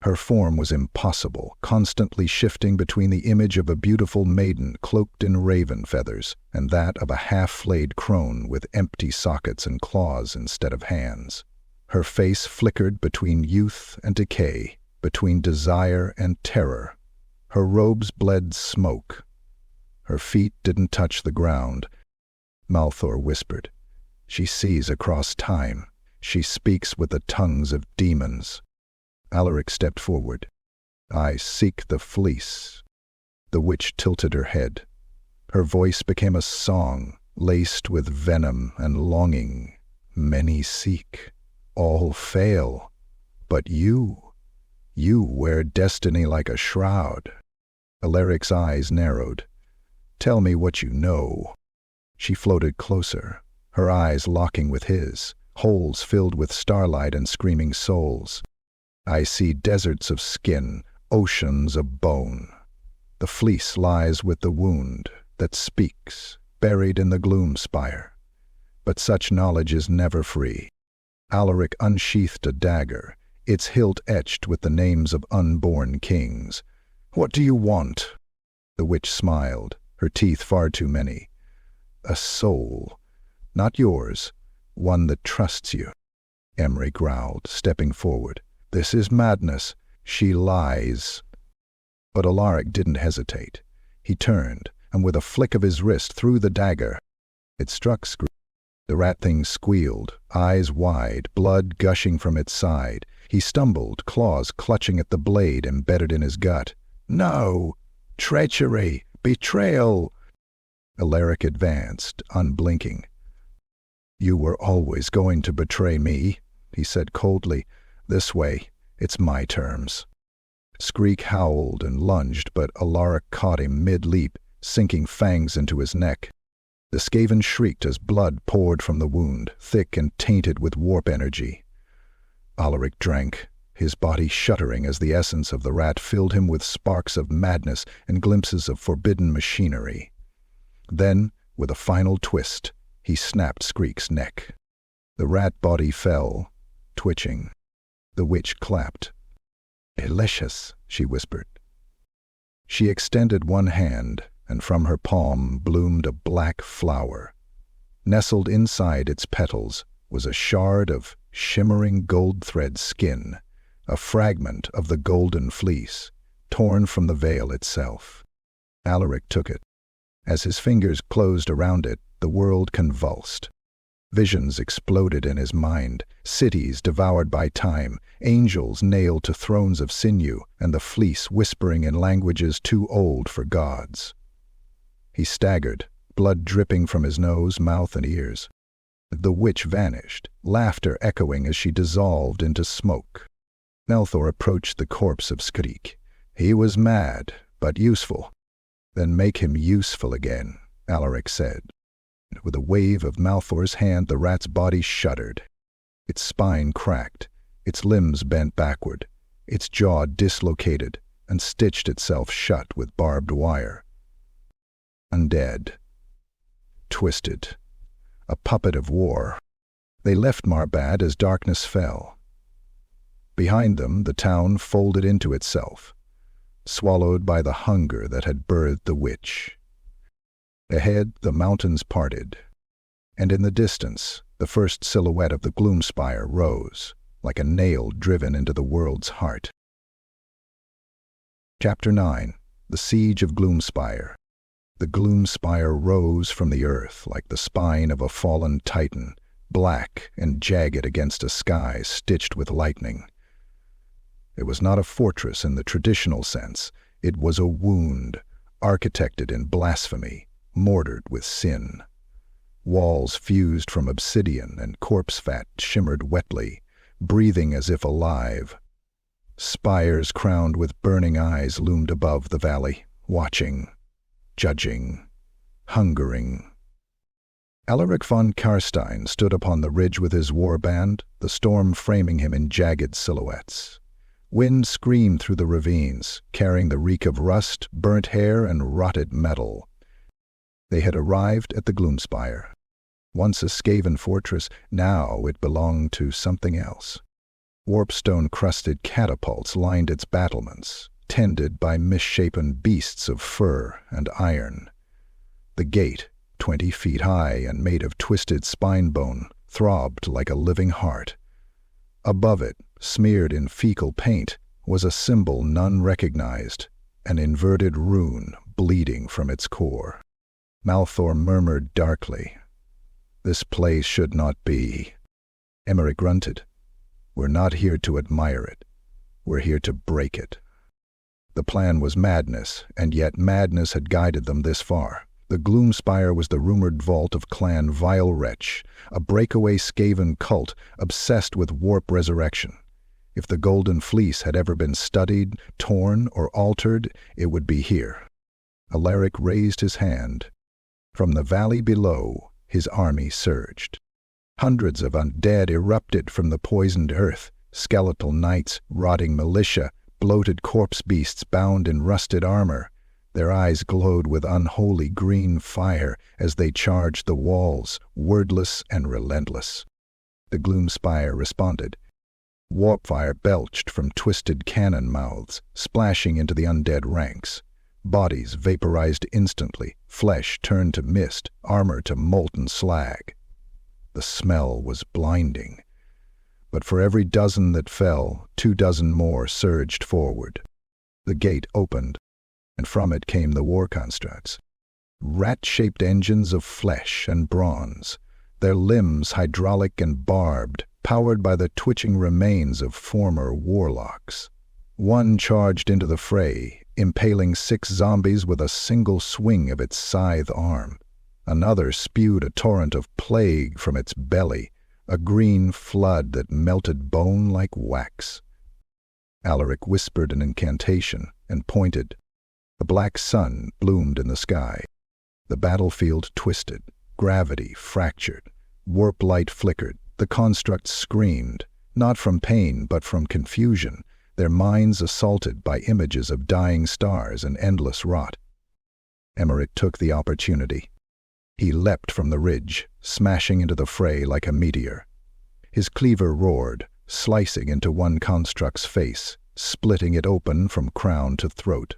Her form was impossible, constantly shifting between the image of a beautiful maiden cloaked in raven feathers and that of a half-flayed crone with empty sockets and claws instead of hands. Her face flickered between youth and decay, between desire and terror. Her robes bled smoke. Her feet didn't touch the ground. Malfoy whispered. She sees across time. She speaks with the tongues of demons. Alaric stepped forward. I seek the fleece. The witch tilted her head. Her voice became a song, laced with venom and longing. Many seek. All fail. But you wear destiny like a shroud. Alaric's eyes narrowed. Tell me what you know. She floated closer, her eyes locking with his, holes filled with starlight and screaming souls. I see deserts of skin, oceans of bone. The fleece lies with the wound that speaks, buried in the Gloomspire. But such knowledge is never free. Alaric unsheathed a dagger, its hilt etched with the names of unborn kings. What do you want? The witch smiled, her teeth far too many. A soul. Not yours. One that trusts you. Emery growled, stepping forward. This is madness. She lies. But Alaric didn't hesitate. He turned, and with a flick of his wrist threw the dagger. It struck Skreek. The rat thing squealed, eyes wide, blood gushing from its side. He stumbled, claws clutching at the blade embedded in his gut. No! Treachery! Betrayal! Alaric advanced, unblinking. You were always going to betray me, he said coldly. This way, it's my terms. Skreek howled and lunged, but Alaric caught him mid-leap, sinking fangs into his neck. The Skaven shrieked as blood poured from the wound, thick and tainted with warp energy. Alaric drank, his body shuddering as the essence of the rat filled him with sparks of madness and glimpses of forbidden machinery. Then, with a final twist, he snapped Skreek's neck. The rat body fell, twitching. The witch clapped. Delicious, she whispered. She extended one hand, and from her palm bloomed a black flower. Nestled inside its petals was a shard of shimmering gold thread skin, a fragment of the Golden Fleece, torn from the veil itself. Alaric took it. As his fingers closed around it, the world convulsed. Visions exploded in his mind, cities devoured by time, angels nailed to thrones of sinew, and the fleece whispering in languages too old for gods. He staggered, blood dripping from his nose, mouth, and ears. The witch vanished, laughter echoing as she dissolved into smoke. Melthor approached the corpse of Skrik. He was mad, but useful. Then make him useful again, Alaric said. With a wave of Malthor's hand, the rat's body shuddered. Its spine cracked, its limbs bent backward, its jaw dislocated and stitched itself shut with barbed wire. Undead. Twisted. A puppet of war. They left Marbad as darkness fell. Behind them, the town folded into itself, swallowed by the hunger that had birthed the witch. Ahead, the mountains parted, and in the distance, the first silhouette of the Gloomspire rose, like a nail driven into the world's heart. Chapter 9. The Siege of Gloomspire. The Gloomspire rose from the earth like the spine of a fallen titan, black and jagged against a sky stitched with lightning. It was not a fortress in the traditional sense. It was a wound, architected in blasphemy, mortared with sin. Walls fused from obsidian and corpse fat shimmered wetly, breathing as if alive. Spires crowned with burning eyes loomed above the valley, watching, judging, hungering. Alaric von Carstein stood upon the ridge with his warband, the storm framing him in jagged silhouettes. Wind screamed through the ravines, carrying the reek of rust, burnt hair, and rotted metal. They had arrived at the Gloomspire. Once a Skaven fortress, now it belonged to something else. Warpstone-crusted catapults lined its battlements, tended by misshapen beasts of fur and iron. The gate, 20 feet high and made of twisted spine bone, throbbed like a living heart. Above it, smeared in fecal paint, was a symbol none recognized, an inverted rune bleeding from its core. Malthor murmured darkly, "This place should not be." Emeric grunted, "We're not here to admire it. We're here to break it." The plan was madness, and yet madness had guided them this far. The Gloomspire was the rumored vault of Clan Vile Wretch, a breakaway Skaven cult obsessed with warp resurrection. If the Golden Fleece had ever been studied, torn, or altered, it would be here. Alaric raised his hand. From the valley below, his army surged. Hundreds of undead erupted from the poisoned earth, skeletal knights, rotting militia, bloated corpse beasts bound in rusted armor. Their eyes glowed with unholy green fire as they charged the walls, wordless and relentless. The Gloomspire responded. Warpfire belched from twisted cannon mouths, splashing into the undead ranks. Bodies vaporized instantly, flesh turned to mist, armor to molten slag. The smell was blinding. But for every dozen that fell, 24 more surged forward. The gate opened, and from it came the war constructs. Rat-shaped engines of flesh and bronze, their limbs hydraulic and barbed, powered by the twitching remains of former warlocks. One charged into the fray, impaling 6 zombies with a single swing of its scythe arm. Another spewed a torrent of plague from its belly, a green flood that melted bone like wax. Alaric whispered an incantation and pointed. A black sun bloomed in the sky. The battlefield twisted, gravity fractured, warp light flickered. The constructs screamed, not from pain but from confusion, their minds assaulted by images of dying stars and endless rot. Emeric took the opportunity. He leapt from the ridge, smashing into the fray like a meteor. His cleaver roared, slicing into one construct's face, splitting it open from crown to throat.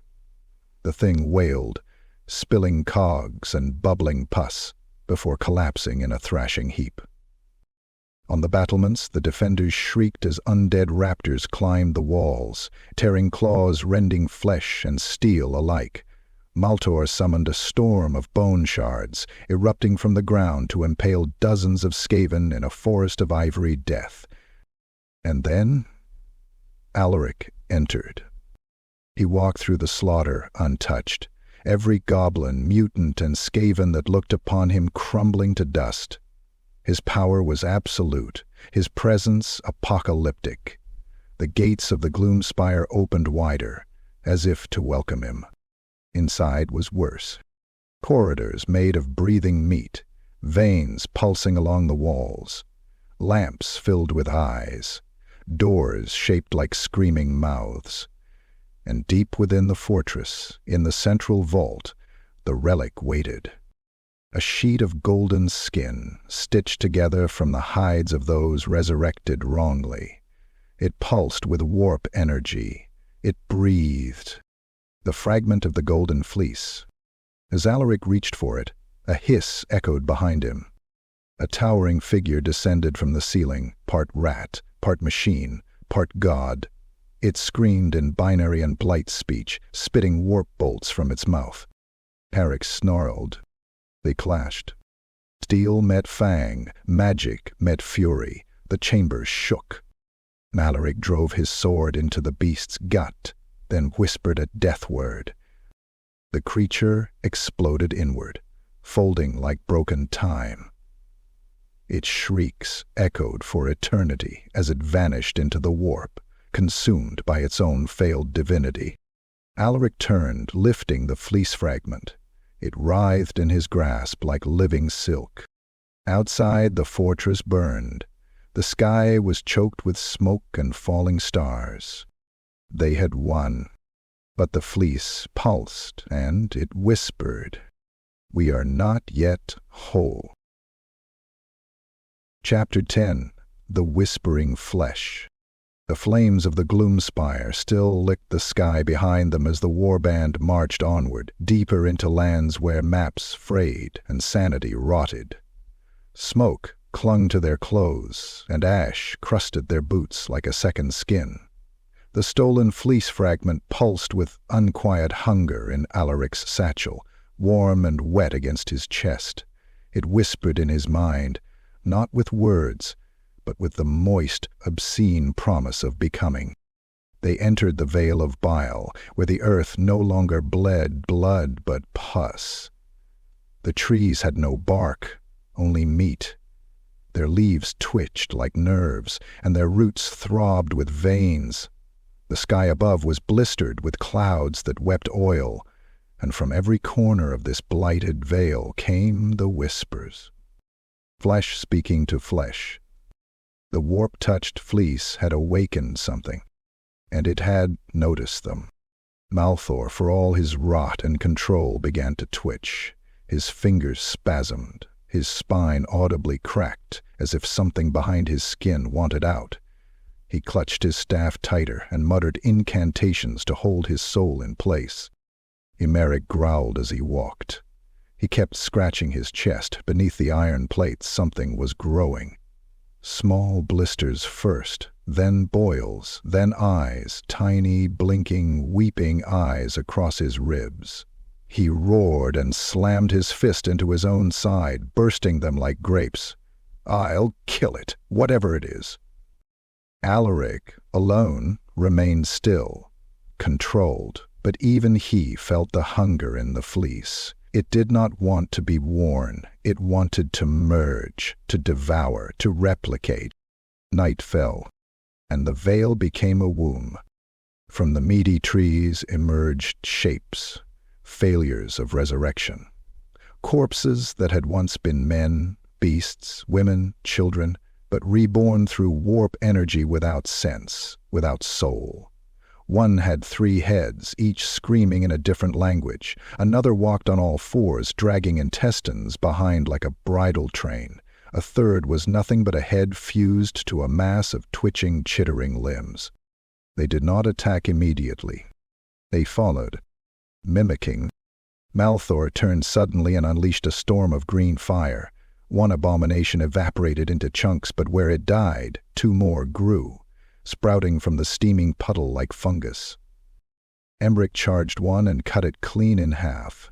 The thing wailed, spilling cogs and bubbling pus, before collapsing in a thrashing heap. On the battlements, the defenders shrieked as undead raptors climbed the walls, tearing claws, rending flesh and steel alike. Maltor summoned a storm of bone shards, erupting from the ground to impale dozens of Skaven in a forest of ivory death. And then Alaric entered. He walked through the slaughter untouched, every goblin, mutant, and Skaven that looked upon him crumbling to dust. His power was absolute, his presence apocalyptic. The gates of the Gloomspire opened wider, as if to welcome him. Inside was worse. Corridors made of breathing meat, veins pulsing along the walls, lamps filled with eyes, doors shaped like screaming mouths. And deep within the fortress, in the central vault, the relic waited. A sheet of golden skin, stitched together from the hides of those resurrected wrongly. It pulsed with warp energy. It breathed. The fragment of the Golden Fleece. As Alaric reached for it, a hiss echoed behind him. A towering figure descended from the ceiling, part rat, part machine, part god. It screamed in binary and blight speech, spitting warp bolts from its mouth. Alaric snarled. They clashed. Steel met fang, magic met fury. The chamber shook. Alaric drove his sword into the beast's gut, then whispered a death word. The creature exploded inward, folding like broken time. Its shrieks echoed for eternity as it vanished into the warp, consumed by its own failed divinity. Alaric turned, lifting the fleece fragment. It writhed in his grasp like living silk. Outside, the fortress burned. The sky was choked with smoke and falling stars. They had won. But the fleece pulsed, and it whispered, "We are not yet whole." Chapter 10. The Whispering Flesh. The flames of the Gloomspire still licked the sky behind them as the warband marched onward, deeper into lands where maps frayed and sanity rotted. Smoke clung to their clothes, and ash crusted their boots like a second skin. The stolen fleece fragment pulsed with unquiet hunger in Alaric's satchel, warm and wet against his chest. It whispered in his mind, not with words, but with the moist, obscene promise of becoming. They entered the Vale of Bile, where the earth no longer bled blood but pus. The trees had no bark, only meat. Their leaves twitched like nerves, and their roots throbbed with veins. The sky above was blistered with clouds that wept oil, and from every corner of this blighted vale came the whispers. Flesh speaking to flesh. The warp-touched fleece had awakened something, and it had noticed them. Malthor, for all his rot and control, began to twitch. His fingers spasmed, his spine audibly cracked, as if something behind his skin wanted out. He clutched his staff tighter and muttered incantations to hold his soul in place. Emeric growled as he walked. He kept scratching his chest. Beneath the iron plates something was growing. Small blisters first, then boils, then eyes, tiny, blinking, weeping eyes across his ribs. He roared and slammed his fist into his own side, bursting them like grapes. "I'll kill it, whatever it is." Alaric, alone, remained still, controlled, but even he felt the hunger in the fleece. It did not want to be worn. It wanted to merge, to devour, to replicate. Night fell, and the vale became a womb. From the meaty trees emerged shapes, failures of resurrection. Corpses that had once been men, beasts, women, children, but reborn through warp energy without sense, without soul. One had 3 heads, each screaming in a different language. Another walked on all fours, dragging intestines behind like a bridal train. A third was nothing but a head fused to a mass of twitching, chittering limbs. They did not attack immediately. They followed, mimicking Malthor turned suddenly and unleashed a storm of green fire. One abomination evaporated into chunks, but where it died, two more grew, sprouting from the steaming puddle like fungus. Embark charged one and cut it clean in half.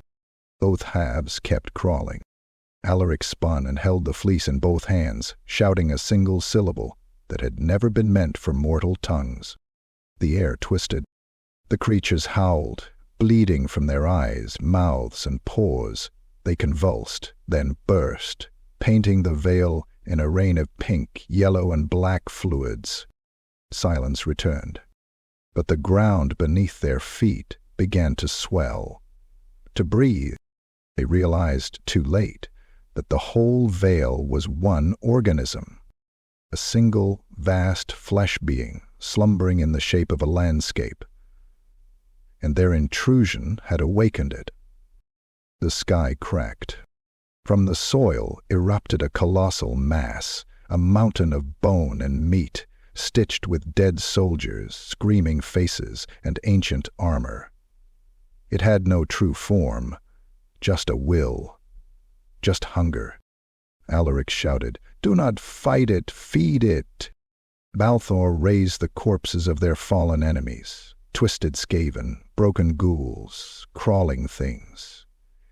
Both halves kept crawling. Alaric spun and held the fleece in both hands, shouting a single syllable that had never been meant for mortal tongues. The air twisted. The creatures howled, bleeding from their eyes, mouths, and paws. They convulsed, then burst, painting the veil in a rain of pink, yellow, and black fluids. Silence returned, but the ground beneath their feet began to swell. To breathe, they realized too late that the whole veil was one organism, a single, vast flesh being slumbering in the shape of a landscape, and their intrusion had awakened it. The sky cracked. From the soil erupted a colossal mass, a mountain of bone and meat, stitched with dead soldiers, screaming faces, and ancient armor. It had no true form, just a will, just hunger. Alaric shouted, "Do not fight it, feed it!" Balthor raised the corpses of their fallen enemies, twisted Skaven, broken ghouls, crawling things.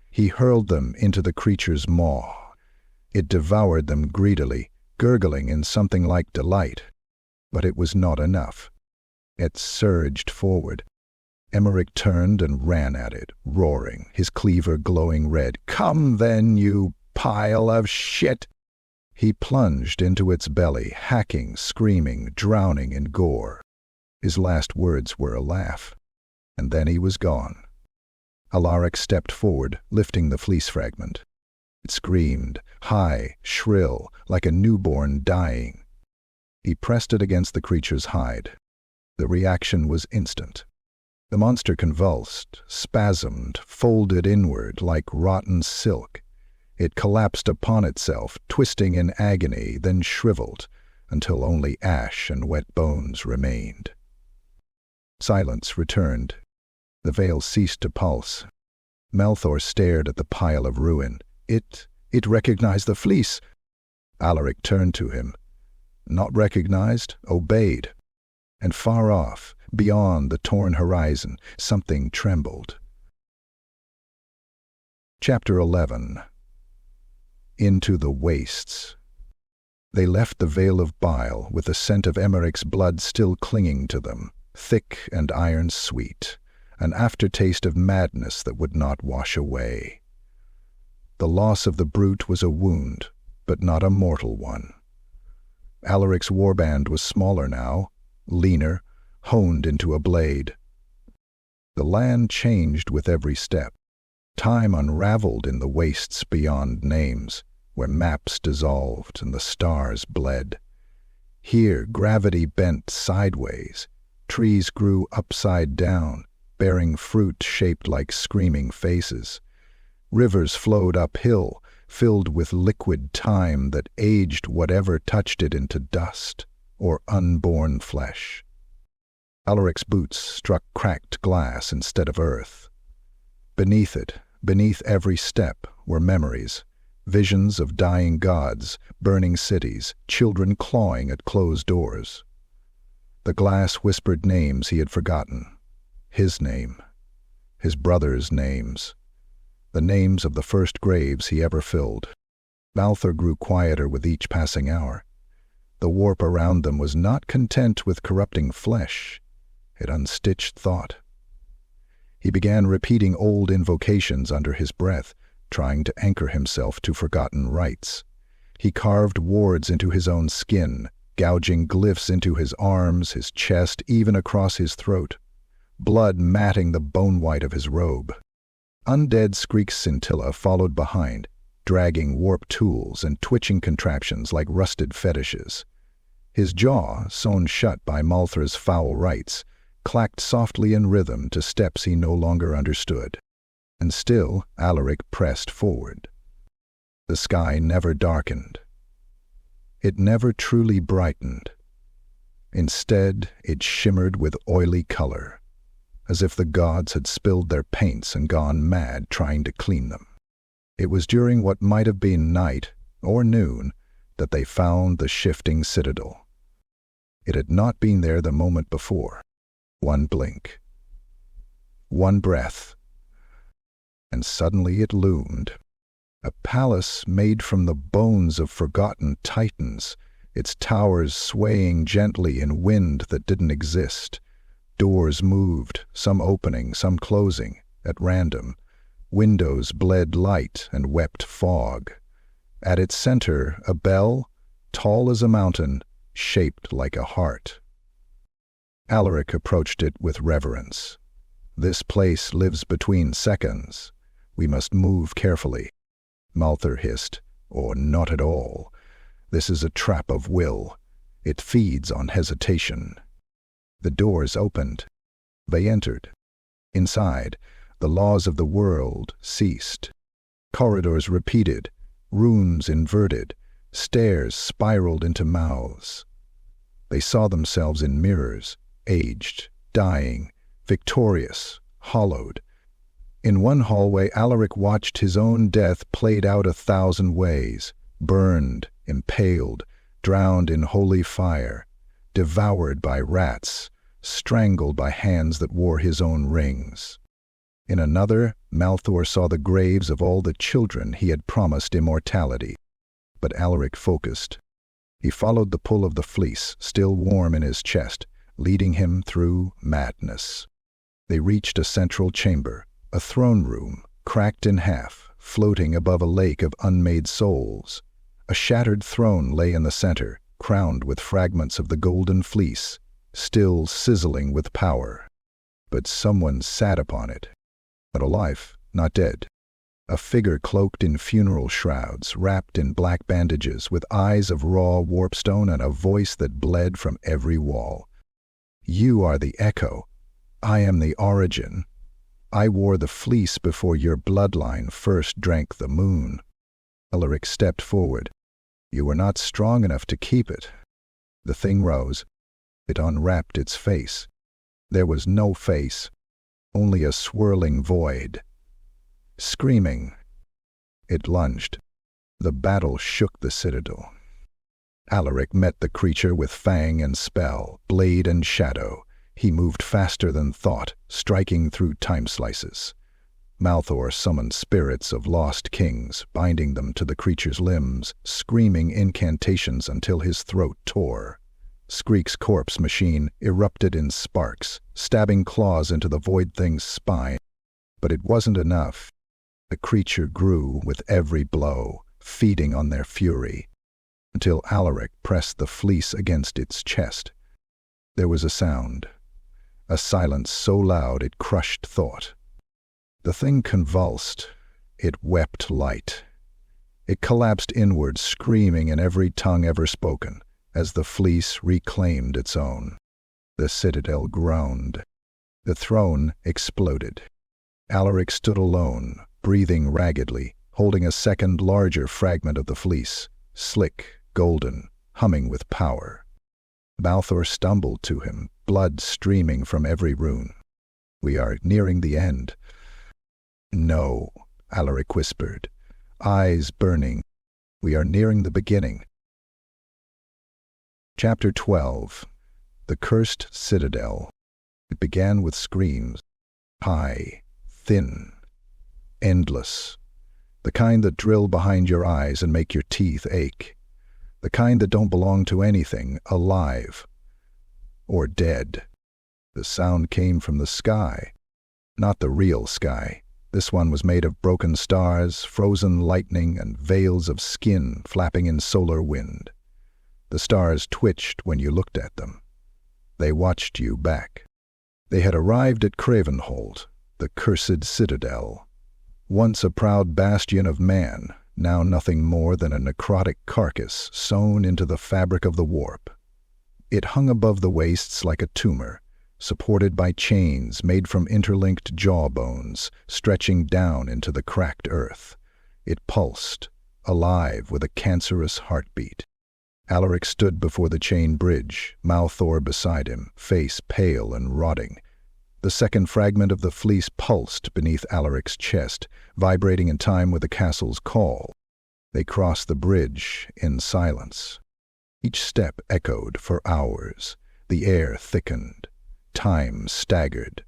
He hurled them into the creature's maw. It devoured them greedily, gurgling in something like delight. But it was not enough. It surged forward. Emeric turned and ran at it, roaring, his cleaver glowing red. "Come then, you pile of shit!" He plunged into its belly, hacking, screaming, drowning in gore. His last words were a laugh, and then he was gone. Alaric stepped forward, lifting the fleece fragment. It screamed, high, shrill, like a newborn dying. He pressed it against the creature's hide. The reaction was instant. The monster convulsed, spasmed, folded inward like rotten silk. It collapsed upon itself, twisting in agony, then shriveled, until only ash and wet bones remained. Silence returned. The veil ceased to pulse. Malthor stared at the pile of ruin. It recognized the fleece. Alaric turned to him. Not recognized, obeyed. And far off, beyond the torn horizon, something trembled. Chapter 11. Into the Wastes. They left the Vale of Bile with the scent of Emeric's blood still clinging to them, thick and iron-sweet, an aftertaste of madness that would not wash away. The loss of the brute was a wound, but not a mortal one. Alaric's warband was smaller now, leaner, honed into a blade. The land changed with every step. Time unraveled in the wastes beyond names, where maps dissolved and the stars bled. Here gravity bent sideways. Trees grew upside down, bearing fruit shaped like screaming faces. Rivers flowed uphill, filled with liquid time that aged whatever touched it into dust or unborn flesh. Alaric's boots struck cracked glass instead of earth. Beneath it, beneath every step, were memories, visions of dying gods, burning cities, children clawing at closed doors. The glass whispered names he had forgotten. His name, his brothers' names, the names of the first graves he ever filled. Balthor grew quieter with each passing hour. The warp around them was not content with corrupting flesh. It unstitched thought. He began repeating old invocations under his breath, trying to anchor himself to forgotten rites. He carved wards into his own skin, gouging glyphs into his arms, his chest, even across his throat, blood matting the bone white of his robe. Undead Skreek's scintilla followed behind, dragging warp tools and twitching contraptions like rusted fetishes. His jaw, sewn shut by Malthor's foul rites, clacked softly in rhythm to steps he no longer understood. And still Alaric pressed forward. The sky never darkened. It never truly brightened. Instead, it shimmered with oily color. as if the gods had spilled their paints and gone mad trying to clean them. It was during what might have been night or noon that they found the shifting citadel. It had not been there the moment before. One blink, one breath, and suddenly it loomed. A palace made from the bones of forgotten titans, its towers swaying gently in wind that didn't exist. Doors moved, some opening, some closing, at random. Windows bled light and wept fog. At its center, a bell, tall as a mountain, shaped like a heart. Alaric approached it with reverence. This place lives between seconds. We must move carefully. Malthur hissed, or not at all. This is a trap of will. It feeds on hesitation. The doors opened. They entered. Inside, the laws of the world ceased. Corridors repeated, runes inverted, stairs spiraled into mouths. They saw themselves in mirrors, aged, dying, victorious, hollowed. In one hallway, Alaric watched his own death played out 1,000 ways, burned, impaled, drowned in holy fire, devoured by rats, strangled by hands that wore his own rings. In another, Malthor saw the graves of all the children he had promised immortality. But Alaric focused. He followed the pull of the fleece, still warm in his chest, leading him through madness. They reached a central chamber, a throne room, cracked in half, floating above a lake of unmade souls. A shattered throne lay in the center, crowned with fragments of the Golden Fleece, still sizzling with power. But someone sat upon it. But alive, not dead. A figure cloaked in funeral shrouds, wrapped in black bandages, with eyes of raw warpstone and a voice that bled from every wall. You are the echo. I am the origin. I wore the fleece before your bloodline first drank the moon. Alaric stepped forward. You were not strong enough to keep it. The thing rose. It unwrapped its face. There was no face, only a swirling void. Screaming, it lunged. The battle shook the citadel. Alaric met the creature with fang and spell, blade and shadow. He moved faster than thought, striking through time slices. Malthor summoned spirits of lost kings, binding them to the creature's limbs, screaming incantations until his throat tore. Skreek's corpse machine erupted in sparks, stabbing claws into the void thing's spine. But it wasn't enough. The creature grew with every blow, feeding on their fury, until Alaric pressed the fleece against its chest. There was a sound, a silence so loud it crushed thought. The thing convulsed. It wept light. It collapsed inward, screaming in every tongue ever spoken, as the fleece reclaimed its own. The citadel groaned. The throne exploded. Alaric stood alone, breathing raggedly, holding a second larger fragment of the fleece, slick, golden, humming with power. Malthor stumbled to him, blood streaming from every rune. We are nearing the end. No, Alaric whispered, eyes burning. We are nearing the beginning. Chapter 12. The Cursed Citadel. It began with screams. High, thin, endless. The kind that drill behind your eyes and make your teeth ache. The kind that don't belong to anything alive or dead. The sound came from the sky. Not the real sky. This one was made of broken stars, frozen lightning, and veils of skin flapping in solar wind. The stars twitched when you looked at them. They watched you back. They had arrived at Cravenhold, the cursed citadel. Once a proud bastion of man, now nothing more than a necrotic carcass sewn into the fabric of the warp. It hung above the wastes like a tumor, supported by chains made from interlinked jawbones, stretching down into the cracked earth. It pulsed, alive with a cancerous heartbeat. Alaric stood before the chain bridge, Malthor beside him, face pale and rotting. The second fragment of the fleece pulsed beneath Alaric's chest, vibrating in time with the castle's call. They crossed the bridge in silence. Each step echoed for hours. The air thickened. Time staggered.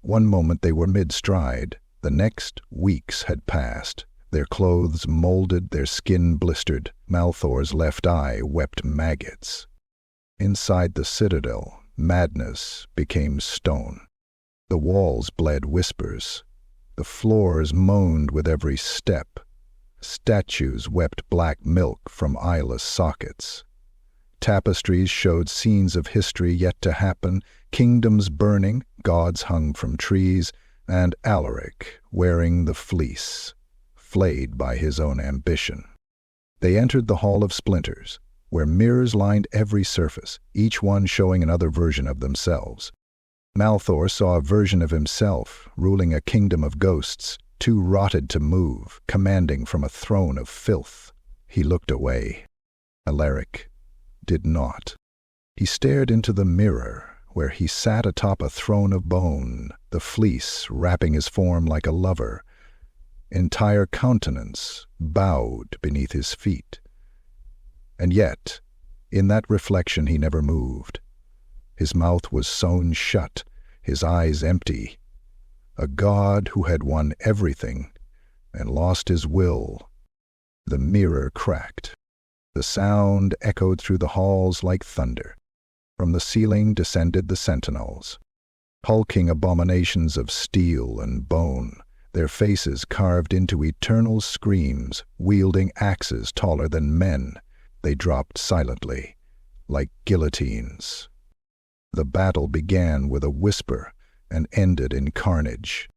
One moment they were mid-stride. The next, weeks had passed. Their clothes molded, their skin blistered. Malthor's left eye wept maggots. Inside the citadel, madness became stone. The walls bled whispers. The floors moaned with every step. Statues wept black milk from eyeless sockets. Tapestries showed scenes of history yet to happen, kingdoms burning, gods hung from trees, and Alaric wearing the fleece, flayed by his own ambition. They entered the Hall of Splinters, where mirrors lined every surface, each one showing another version of themselves. Malthor saw a version of himself, ruling a kingdom of ghosts, too rotted to move, commanding from a throne of filth. He looked away. Alaric did not. He stared into the mirror, where he sat atop a throne of bone, the fleece wrapping his form like a lover. Entire countenance bowed beneath his feet. And yet, in that reflection he never moved. His mouth was sewn shut, his eyes empty. A god who had won everything and lost his will. The mirror cracked. The sound echoed through the halls like thunder. From the ceiling descended the sentinels, hulking abominations of steel and bone, their faces carved into eternal screams, wielding axes taller than men. They dropped silently, like guillotines. The battle began with a whisper and ended in carnage.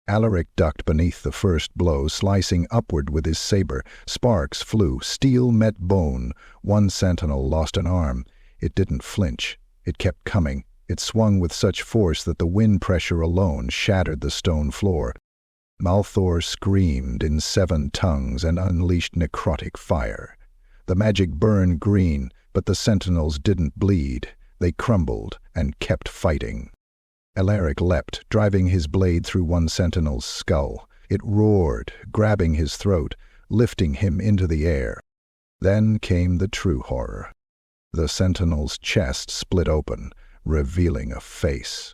Alaric ducked beneath the first blow, slicing upward with his saber. Sparks flew, steel met bone. One sentinel lost an arm. It didn't flinch. It kept coming. It swung with such force that the wind pressure alone shattered the stone floor. Malthor screamed in 7 tongues and unleashed necrotic fire. The magic burned green, but the sentinels didn't bleed. They crumbled and kept fighting. Alaric leapt, driving his blade through one sentinel's skull. It roared, grabbing his throat, lifting him into the air. Then came the true horror. The sentinel's chest split open, revealing a face.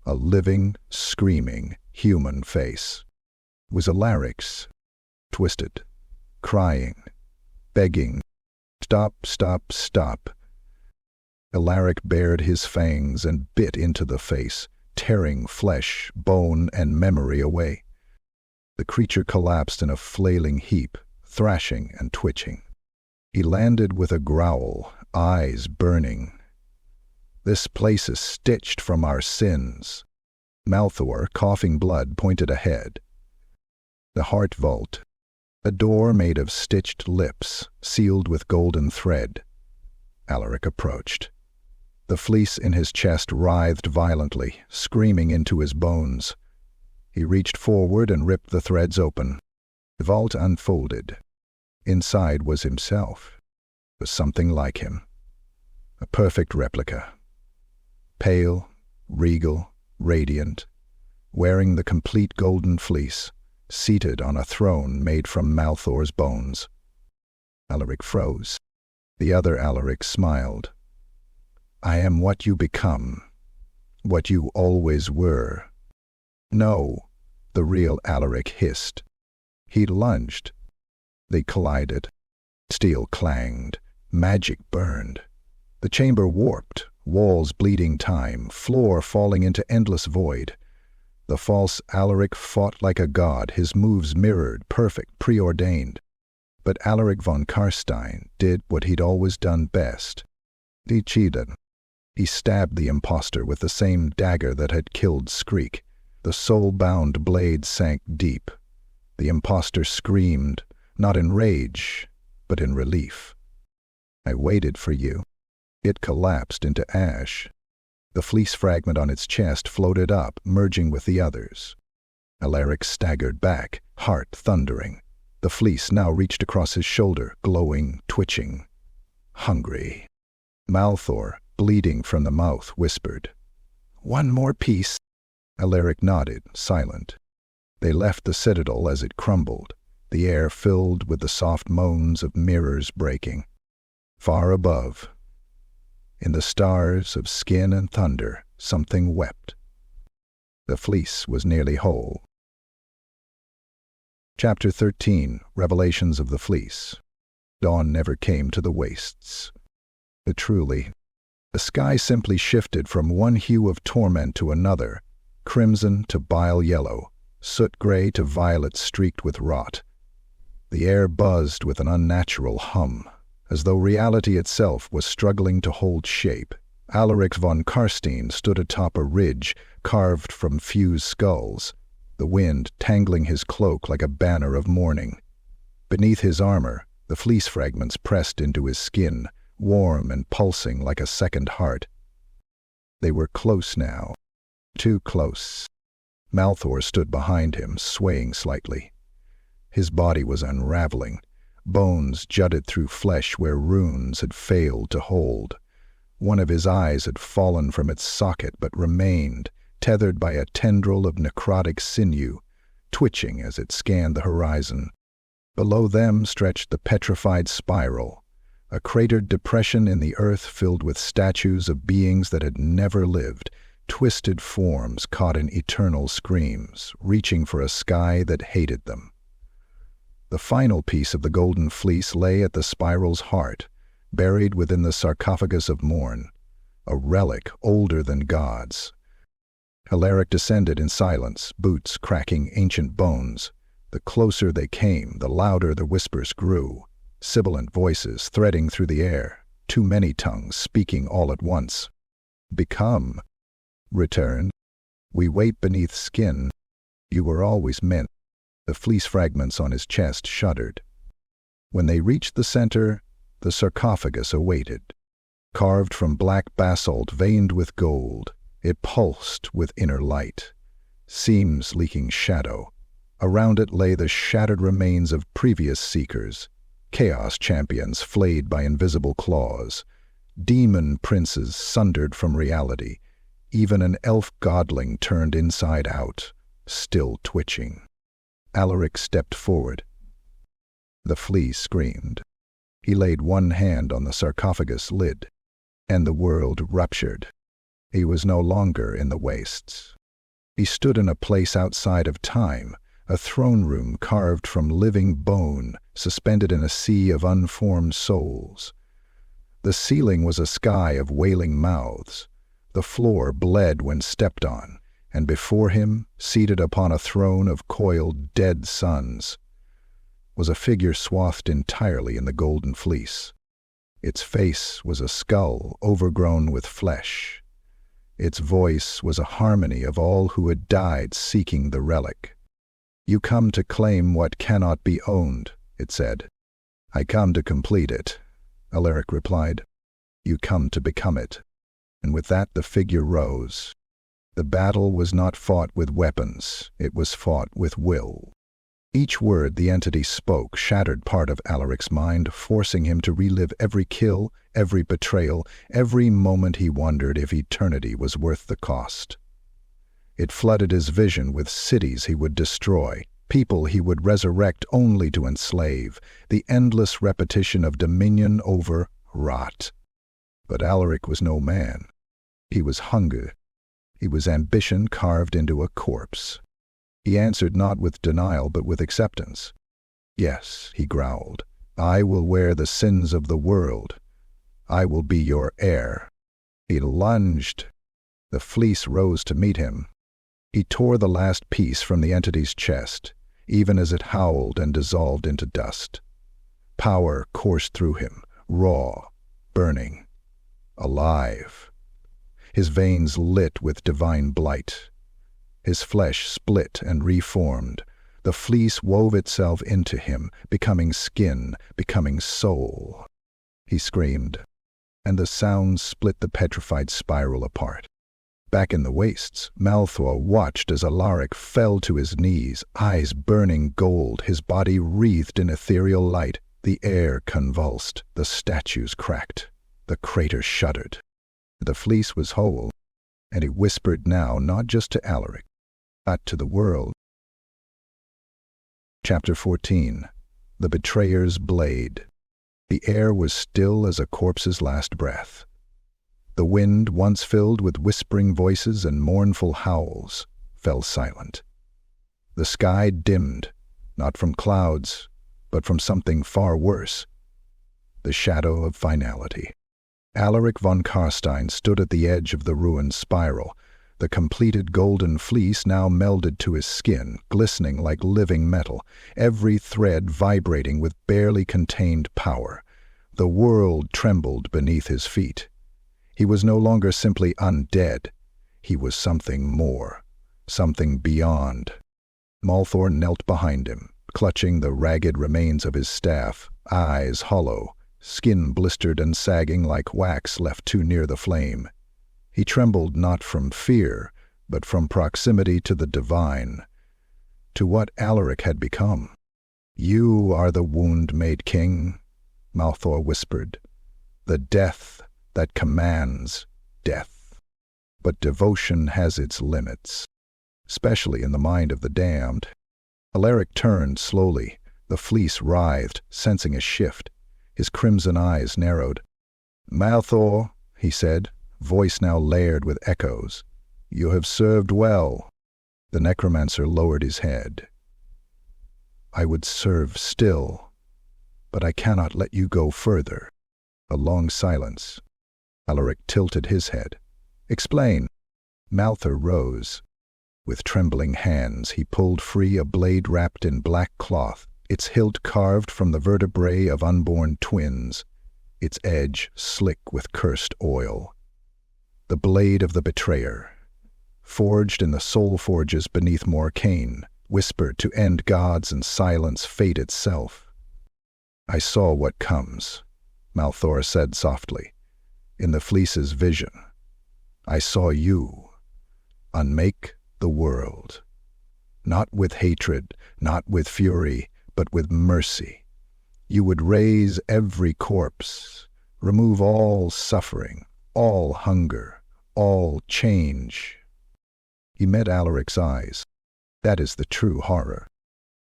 A living, screaming, human face. It was Alaric's, twisted, crying, begging, "Stop, stop, stop." Alaric bared his fangs and bit into the face, tearing flesh, bone, and memory away. The creature collapsed in a flailing heap, thrashing and twitching. He landed with a growl, eyes burning. "This place is stitched from our sins." Malthor, coughing blood, pointed ahead. The heart vault, a door made of stitched lips, sealed with golden thread. Alaric approached. The fleece in his chest writhed violently, screaming into his bones. He reached forward and ripped the threads open. The vault unfolded. Inside was himself. Was something like him. A perfect replica. Pale, regal, radiant, wearing the complete golden fleece, seated on a throne made from Malthor's bones. Alaric froze. The other Alaric smiled. "I am what you become, what you always were." "No," the real Alaric hissed. He lunged. They collided. Steel clanged. Magic burned. The chamber warped, walls bleeding time, floor falling into endless void. The false Alaric fought like a god, his moves mirrored, perfect, preordained. But Alaric von Carstein did what he'd always done best. He cheated. He stabbed the impostor with the same dagger that had killed Skreek. The soul-bound blade sank deep. The impostor screamed, not in rage, but in relief. "I waited for you." It collapsed into ash. The fleece fragment on its chest floated up, merging with the others. Alaric staggered back, heart thundering. The fleece now reached across his shoulder, glowing, twitching. Hungry. Malthor, bleeding from the mouth, whispered, "One more piece." Alaric nodded, silent. They left the citadel as it crumbled, the air filled with the soft moans of mirrors breaking. Far above, in the stars of skin and thunder, something wept. The fleece was nearly whole. Chapter 13, Revelations of the Fleece. Dawn never came to the wastes. But truly, the sky simply shifted from one hue of torment to another, crimson to bile yellow, soot gray to violet streaked with rot. The air buzzed with an unnatural hum, as though reality itself was struggling to hold shape. Alaric von Carstein stood atop a ridge carved from fused skulls, the wind tangling his cloak like a banner of mourning. Beneath his armor, the fleece fragments pressed into his skin, warm and pulsing like a second heart. They were close now, too close. Malthor stood behind him, swaying slightly. His body was unraveling. Bones jutted through flesh where runes had failed to hold. One of his eyes had fallen from its socket but remained, tethered by a tendril of necrotic sinew, twitching as it scanned the horizon. Below them stretched the petrified spiral, a cratered depression in the earth filled with statues of beings that had never lived, twisted forms caught in eternal screams, reaching for a sky that hated them. The final piece of the Golden Fleece lay at the spiral's heart, buried within the sarcophagus of Morn, a relic older than gods. Alaric descended in silence, boots cracking ancient bones. The closer they came, the louder the whispers grew, sibilant voices threading through the air, too many tongues speaking all at once. Become, return, we wait beneath skin, you were always meant. The fleece fragments on his chest shuddered. When they reached the center, the sarcophagus awaited. Carved from black basalt veined with gold, it pulsed with inner light, seams leaking shadow. Around it lay the shattered remains of previous seekers, chaos champions flayed by invisible claws, demon princes sundered from reality, even an elf godling turned inside out, still twitching. Alaric stepped forward. The fleece screamed. He laid one hand on the sarcophagus lid, and the world ruptured. He was no longer in the wastes. He stood in a place outside of time, a throne room carved from living bone, suspended in a sea of unformed souls. The ceiling was a sky of wailing mouths. The floor bled when stepped on, and before him, seated upon a throne of coiled dead suns, was a figure swathed entirely in the Golden Fleece. Its face was a skull overgrown with flesh. Its voice was a harmony of all who had died seeking the relic. "You come to claim what cannot be owned," it said. "I come to complete it," Alaric replied. "You come to become it." And with that the figure rose. The battle was not fought with weapons, it was fought with will. Each word the entity spoke shattered part of Alaric's mind, forcing him to relive every kill, every betrayal, every moment he wondered if eternity was worth the cost. It flooded his vision with cities he would destroy, people he would resurrect only to enslave, the endless repetition of dominion over rot. But Alaric was no man. He was hunger. He was ambition carved into a corpse. He answered not with denial but with acceptance. "Yes," he growled, "I will wear the sins of the world. I will be your heir." He lunged. The fleece rose to meet him. He tore the last piece from the entity's chest, even as it howled and dissolved into dust. Power coursed through him, raw, burning, alive. His veins lit with divine blight. His flesh split and reformed. The fleece wove itself into him, becoming skin, becoming soul. He screamed, and the sound split the petrified spiral apart. Back in the wastes, Malthor watched as Alaric fell to his knees, eyes burning gold, his body wreathed in ethereal light. The air convulsed, the statues cracked, the crater shuddered. The fleece was whole. And he whispered now not just to Alaric, but to the world. Chapter 14. The Betrayer's Blade. The air was still as a corpse's last breath. The wind, once filled with whispering voices and mournful howls, fell silent. The sky dimmed, not from clouds, but from something far worse, the shadow of finality. Alaric von Carstein stood at the edge of the ruined spiral, the completed Golden Fleece now melded to his skin, glistening like living metal, every thread vibrating with barely contained power. The world trembled beneath his feet. He was no longer simply undead. He was something more, something beyond. Malthor knelt behind him, clutching the ragged remains of his staff, eyes hollow, skin blistered and sagging like wax left too near the flame. He trembled not from fear, but from proximity to the divine, to what Alaric had become. "You are the wound-made king," Malthor whispered, "the death that commands death. But devotion has its limits, especially in the mind of the damned." Alaric turned slowly. The fleece writhed, sensing a shift. His crimson eyes narrowed. "Malthor," he said, voice now layered with echoes, "you have served well." The necromancer lowered his head. "I would serve still, but I cannot let you go further." A long silence. Alaric tilted his head. "Explain." Malthor rose. With trembling hands he pulled free a blade wrapped in black cloth, its hilt carved from the vertebrae of unborn twins, its edge slick with cursed oil. The blade of the betrayer, forged in the soul forges beneath Morcaine, whispered to end gods and silence fate itself. "I saw what comes," Malthor said softly, "in the fleece's vision. I saw you unmake the world, not with hatred, not with fury, but with mercy. You would raise every corpse, remove all suffering, all hunger, all change." He met Alaric's eyes. "That is the true horror."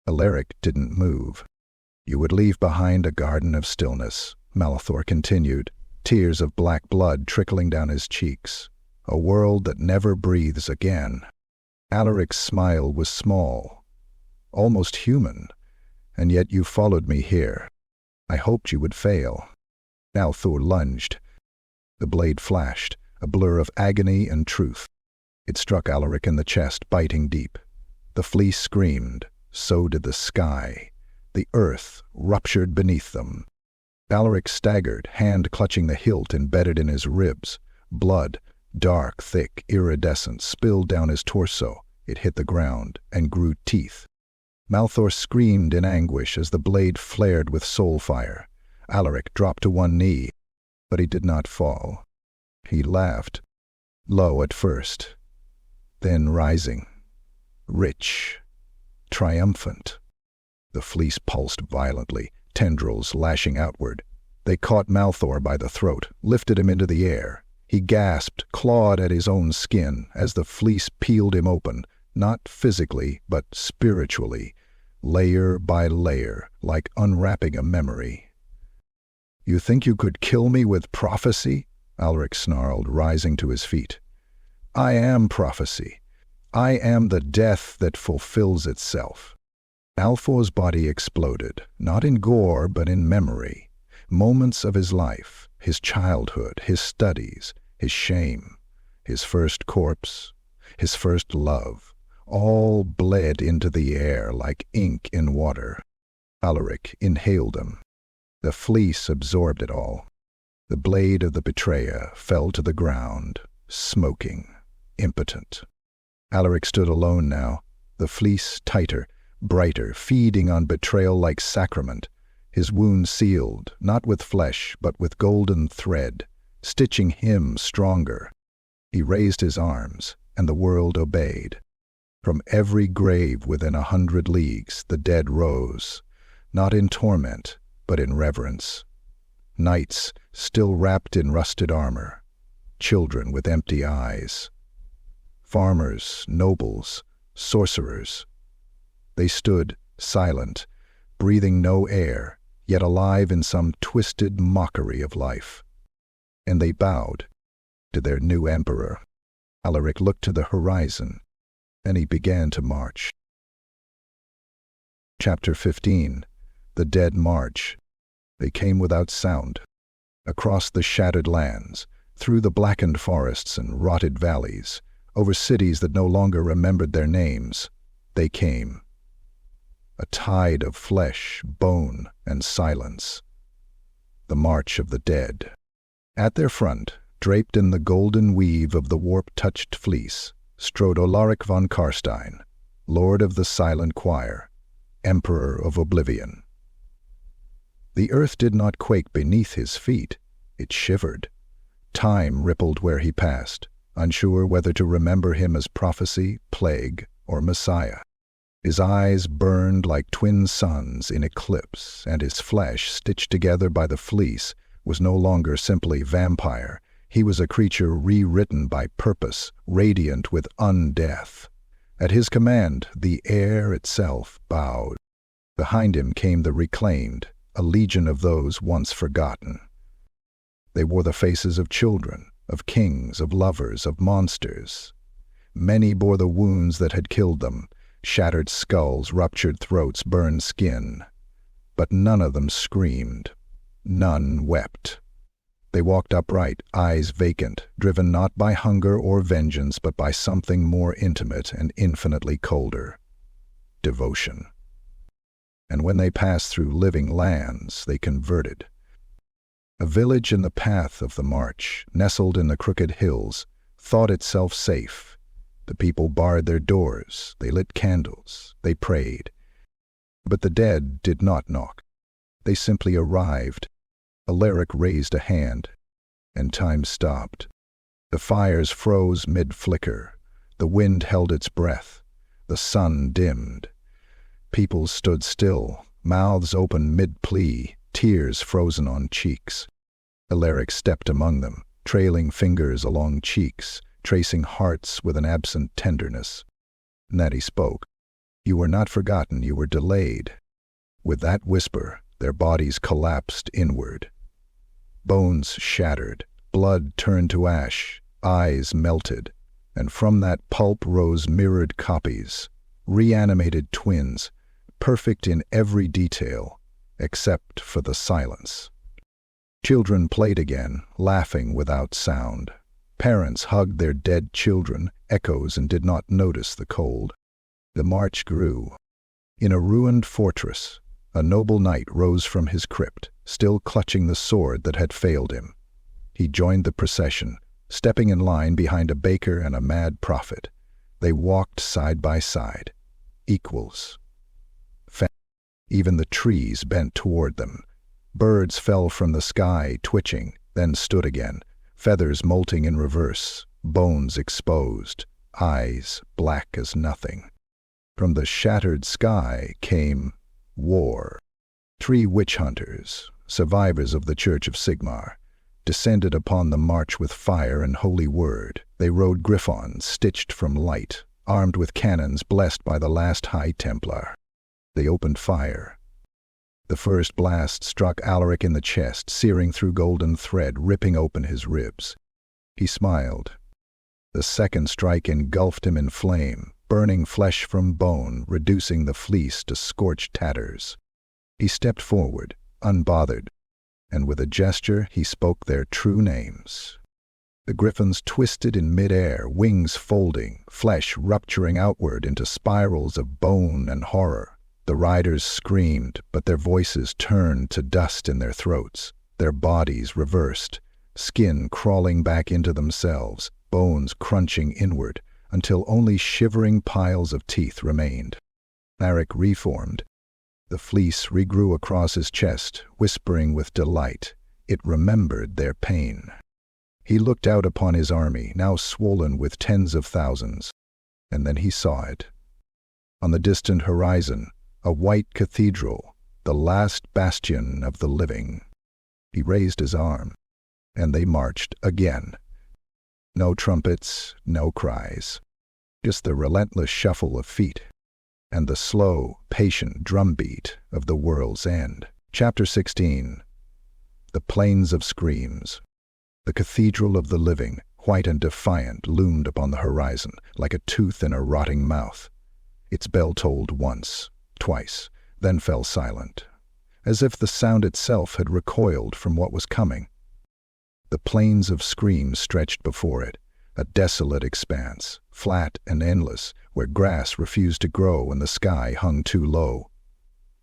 Alaric didn't move. "You would leave behind a garden of stillness," Malthor continued, tears of black blood trickling down his cheeks. "A world that never breathes again." Alaric's smile was small, almost human, "and yet you followed me here. I hoped you would fail." Malthor lunged. The blade flashed, a blur of agony and truth. It struck Alaric in the chest, biting deep. The fleece screamed, so did the sky. The earth ruptured beneath them. Alaric staggered, hand clutching the hilt embedded in his ribs. Blood, dark, thick, iridescent, spilled down his torso. It hit the ground and grew teeth. Malthor screamed in anguish as the blade flared with soul fire. Alaric dropped to one knee, but he did not fall. He laughed, low at first, then rising, rich, triumphant. The fleece pulsed violently, tendrils lashing outward. They caught Malthor by the throat, lifted him into the air. He gasped, clawed at his own skin as the fleece peeled him open, not physically, but spiritually, layer by layer, like unwrapping a memory. "You think you could kill me with prophecy?" Alaric snarled, rising to his feet. "I am prophecy. I am the death that fulfills itself." Malthor's body exploded, not in gore but in memory. Moments of his life, his childhood, his studies, his shame, his first corpse, his first love, all bled into the air like ink in water. Alaric inhaled them. The fleece absorbed it all. The blade of the betrayer fell to the ground, smoking, impotent. Alaric stood alone now, the fleece tighter, brighter, feeding on betrayal like sacrament, his wound sealed, not with flesh, but with golden thread, stitching him stronger. He raised his arms, and the world obeyed. From every grave within 100 leagues the dead rose, not in torment, but in reverence. Knights, still wrapped in rusted armor, children with empty eyes, farmers, nobles, sorcerers. They stood, silent, breathing no air, yet alive in some twisted mockery of life. And they bowed to their new emperor. Alaric looked to the horizon, and he began to march. Chapter 15. The Dead March. They came without sound. Across the shattered lands, through the blackened forests and rotted valleys, over cities that no longer remembered their names, they came. A tide of flesh, bone, and silence. The march of the dead. At their front, draped in the golden weave of the warp-touched fleece, strode Alaric von Carstein, Lord of the Silent Choir, Emperor of Oblivion. The earth did not quake beneath his feet, it shivered. Time rippled where he passed, unsure whether to remember him as prophecy, plague, or Messiah. His eyes burned like twin suns in eclipse, and his flesh, stitched together by the fleece, was no longer simply vampire. He was a creature rewritten by purpose, radiant with undeath. At his command, the air itself bowed. Behind him came the reclaimed, a legion of those once forgotten. They wore the faces of children, of kings, of lovers, of monsters. Many bore the wounds that had killed them, shattered skulls, ruptured throats, burned skin. But none of them screamed. None wept. They walked upright, eyes vacant, driven not by hunger or vengeance, but by something more intimate and infinitely colder: devotion. And when they passed through living lands, they converted. A village in the path of the march, nestled in the crooked hills, thought itself safe. The people barred their doors, they lit candles, they prayed. But the dead did not knock. They simply arrived. Alaric raised a hand, and time stopped. The fires froze mid-flicker. The wind held its breath. The sun dimmed. People stood still, mouths open mid-plea, tears frozen on cheeks. Alaric stepped among them, trailing fingers along cheeks, tracing hearts with an absent tenderness. And that he spoke. You were not forgotten, you were delayed. With that whisper, their bodies collapsed inward. Bones shattered, blood turned to ash, eyes melted, and from that pulp rose mirrored copies, reanimated twins, perfect in every detail, except for the silence. Children played again, laughing without sound. Parents hugged their dead children, echoes, and did not notice the cold. The march grew. In a ruined fortress, a noble knight rose from his crypt, still clutching the sword that had failed him. He joined the procession, stepping in line behind a baker and a mad prophet. They walked side by side, equals. Even the trees bent toward them. Birds fell from the sky, twitching, then stood again, feathers molting in reverse, bones exposed, eyes black as nothing. From the shattered sky came war. 3 witch hunters, survivors of the Church of Sigmar, descended upon the march with fire and holy word. They rode griffons stitched from light, armed with cannons blessed by the last High Templar. They opened fire. The first blast struck Alaric in the chest, searing through golden thread, ripping open his ribs. He smiled. The second strike engulfed him in flame, burning flesh from bone, reducing the fleece to scorched tatters. He stepped forward, unbothered, and with a gesture he spoke their true names. The griffins twisted in mid-air, wings folding, flesh rupturing outward into spirals of bone and horror. The riders screamed, but their voices turned to dust in their throats, their bodies reversed, skin crawling back into themselves, bones crunching inward, until only shivering piles of teeth remained. Alaric reformed. The fleece regrew across his chest, whispering with delight. It remembered their pain. He looked out upon his army, now swollen with tens of thousands, and then he saw it. On the distant horizon, a white cathedral, the last bastion of the living. He raised his arm, and they marched again. No trumpets, no cries. just the relentless shuffle of feet, and the slow, patient drumbeat of the world's end. Chapter 16. The Plains of Screams. The Cathedral of the Living, white and defiant, loomed upon the horizon, like a tooth in a rotting mouth. Its bell tolled once, twice, then fell silent, as if the sound itself had recoiled from what was coming. The plains of screams stretched before it, a desolate expanse, flat and endless, where grass refused to grow and the sky hung too low.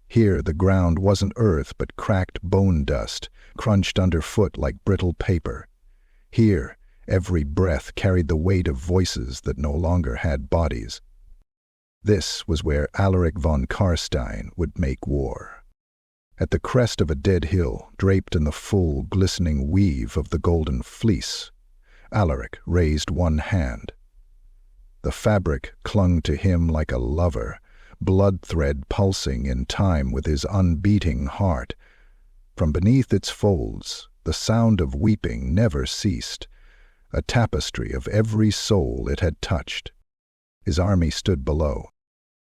Here the ground wasn't earth but cracked bone dust, crunched underfoot like brittle paper. Here, every breath carried the weight of voices that no longer had bodies. This was where Alaric von Carstein would make war. At the crest of a dead hill, draped in the full, glistening weave of the Golden Fleece, Alaric raised one hand. The fabric clung to him like a lover, blood thread pulsing in time with his unbeating heart. From beneath its folds, the sound of weeping never ceased, a tapestry of every soul it had touched. His army stood below.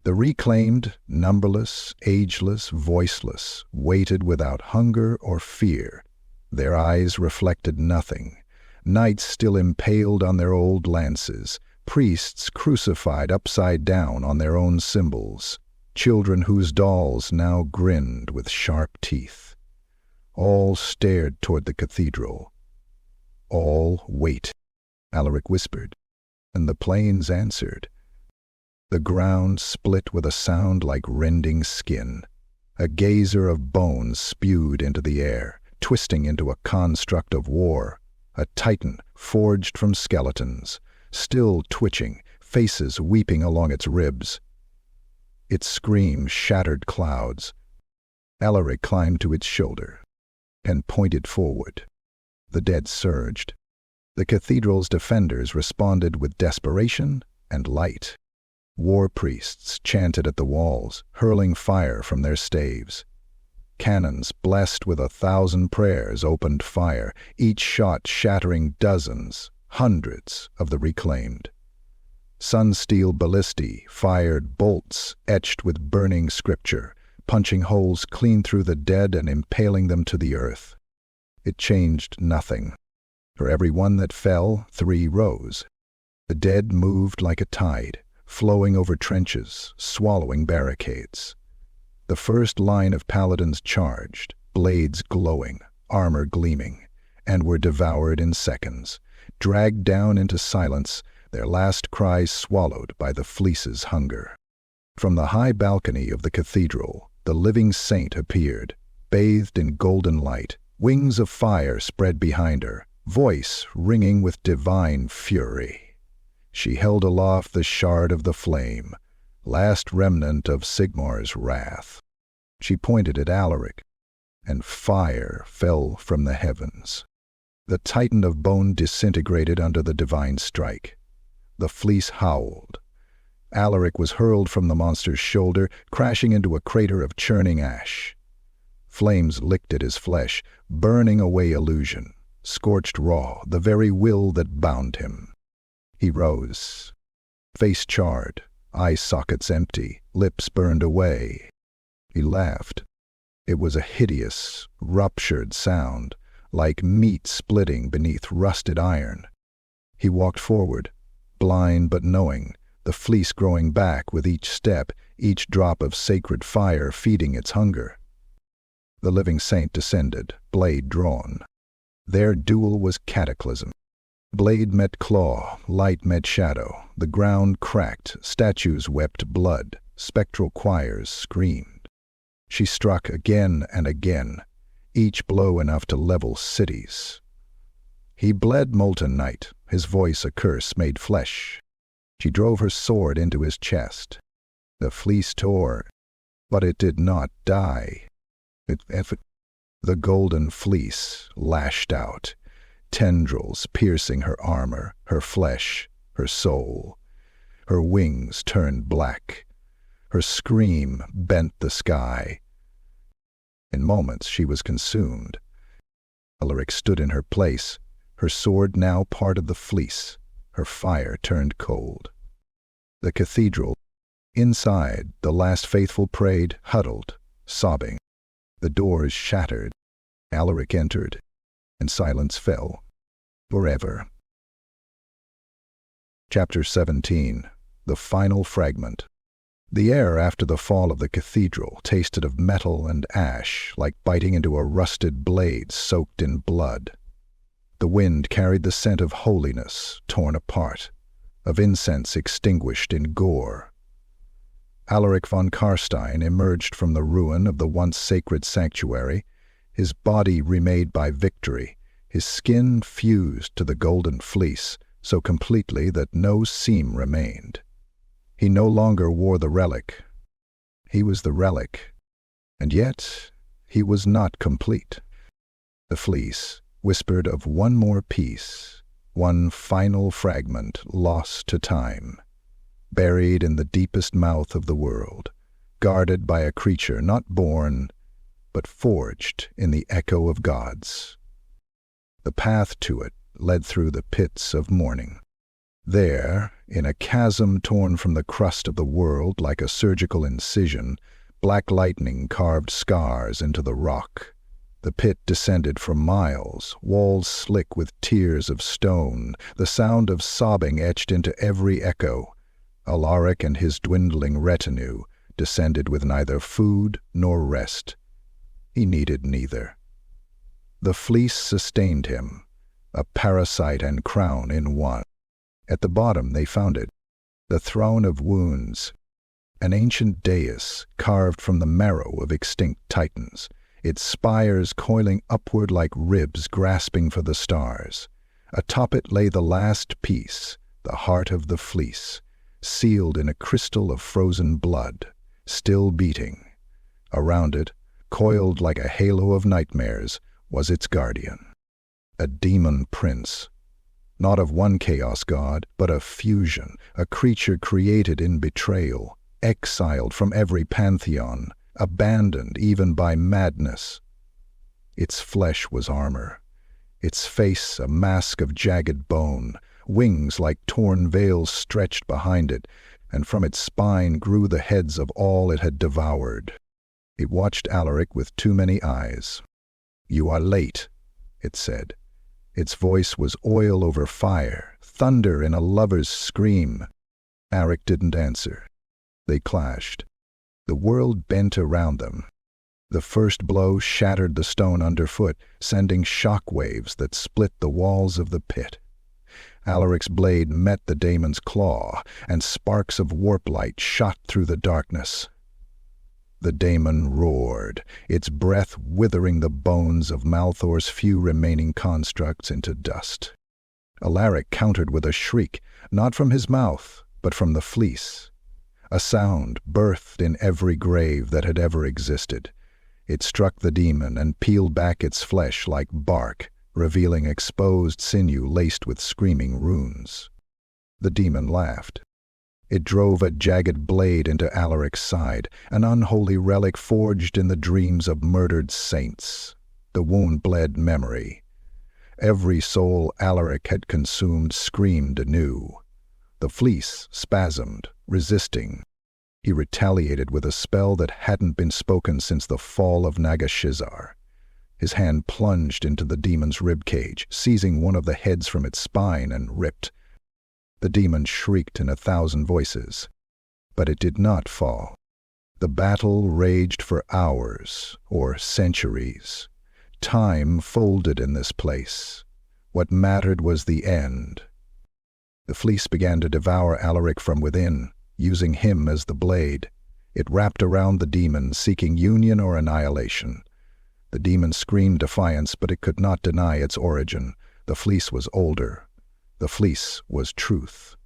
The reclaimed, numberless, ageless, voiceless, waited without hunger or fear. Their eyes reflected nothing. Knights still impaled on their old lances, priests crucified upside down on their own symbols, children whose dolls now grinned with sharp teeth. All stared toward the cathedral. All wait, Alaric whispered, and the plains answered. The ground split with a sound like rending skin. A geyser of bones spewed into the air, twisting into a construct of war, a titan forged from skeletons, still twitching, faces weeping along its ribs. Its scream shattered clouds. Alaric climbed to its shoulder and pointed forward. The dead surged. The cathedral's defenders responded with desperation and light. War priests chanted at the walls, hurling fire from their staves. Cannons, blessed with 1,000 prayers, opened fire, each shot shattering dozens, hundreds of the reclaimed. Sun-steel ballistae fired bolts etched with burning scripture, punching holes clean through the dead and impaling them to the earth. It changed nothing. For every one that fell, 3 rose. The dead moved like a tide, flowing over trenches, swallowing barricades. The first line of paladins charged, blades glowing, armor gleaming, and were devoured in seconds, dragged down into silence, their last cries swallowed by the fleece's hunger. From the high balcony of the cathedral, the living saint appeared, bathed in golden light, wings of fire spread behind her, voice ringing with divine fury. She held aloft the shard of the flame, last remnant of Sigmar's wrath. She pointed at Alaric, and fire fell from the heavens. The titan of bone disintegrated under the divine strike. The fleece howled. Alaric was hurled from the monster's shoulder, crashing into a crater of churning ash. Flames licked at his flesh, burning away illusion, scorched raw, the very will that bound him. He rose, face charred, eye sockets empty, lips burned away. He laughed. It was a hideous, ruptured sound, like meat splitting beneath rusted iron. He walked forward, blind but knowing, the fleece growing back with each step, each drop of sacred fire feeding its hunger. The living saint descended, blade drawn. Their duel was cataclysm. Blade met claw, light met shadow, the ground cracked, statues wept blood, spectral choirs screamed. She struck again and again, each blow enough to level cities. He bled molten night, his voice a curse made flesh. She drove her sword into his chest. The fleece tore, but it did not die. The Golden Fleece lashed out, tendrils piercing her armor, her flesh, her soul. Her wings turned black. Her scream bent the sky. In moments she was consumed. Alaric stood in her place, her sword now part of the fleece, her fire turned cold. The cathedral. Inside, the last faithful prayed, huddled, sobbing. The doors shattered. Alaric entered, and silence fell. Forever. Chapter 17. The Final Fragment. The air after the fall of the cathedral tasted of metal and ash, like biting into a rusted blade soaked in blood. The wind carried the scent of holiness torn apart, of incense extinguished in gore. Alaric von Carstein emerged from the ruin of the once sacred sanctuary, his body remade by victory, his skin fused to the Golden Fleece so completely that no seam remained. He no longer wore the relic. He was the relic, and yet he was not complete. The Fleece whispered of one more piece, one final fragment lost to time, buried in the deepest mouth of the world, guarded by a creature not born, but forged in the echo of gods. The path to it led through the pits of mourning. There, in a chasm torn from the crust of the world like a surgical incision, black lightning carved scars into the rock. The pit descended for miles, walls slick with tears of stone, the sound of sobbing etched into every echo. Alaric and his dwindling retinue descended with neither food nor rest. He needed neither. The Fleece sustained him, a parasite and crown in one. At the bottom they found it, the Throne of Wounds, an ancient dais carved from the marrow of extinct titans, its spires coiling upward like ribs grasping for the stars. Atop it lay the last piece, the heart of the Fleece, sealed in a crystal of frozen blood, still beating. Around it, coiled like a halo of nightmares, was its guardian, a demon prince. Not of one chaos god, but of fusion, a creature created in betrayal, exiled from every pantheon, abandoned even by madness. Its flesh was armor, its face a mask of jagged bone, wings like torn veils stretched behind it, and from its spine grew the heads of all it had devoured. It watched Alaric with too many eyes. "You are late," it said. Its voice was oil over fire, thunder in a lover's scream. Alaric didn't answer. They clashed. The world bent around them. The first blow shattered the stone underfoot, sending shock waves that split the walls of the pit. Alaric's blade met the daemon's claw, and sparks of warp light shot through the darkness. The daemon roared, its breath withering the bones of Malthor's few remaining constructs into dust. Alaric countered with a shriek, not from his mouth, but from the Fleece. A sound birthed in every grave that had ever existed. It struck the demon and peeled back its flesh like bark, revealing exposed sinew laced with screaming runes. The demon laughed. It drove a jagged blade into Alaric's side, an unholy relic forged in the dreams of murdered saints. The wound bled memory. Every soul Alaric had consumed screamed anew. The Fleece spasmed, resisting. He retaliated with a spell that hadn't been spoken since the fall of Nagashizar. His hand plunged into the demon's ribcage, seizing one of the heads from its spine and ripped. The demon shrieked in 1,000 voices, but it did not fall. The battle raged for hours or centuries. Time folded in this place. What mattered was the end. The Fleece began to devour Alaric from within, using him as the blade. It wrapped around the demon, seeking union or annihilation. The demon screamed defiance, but it could not deny its origin. The Fleece was older. The Fleece was truth.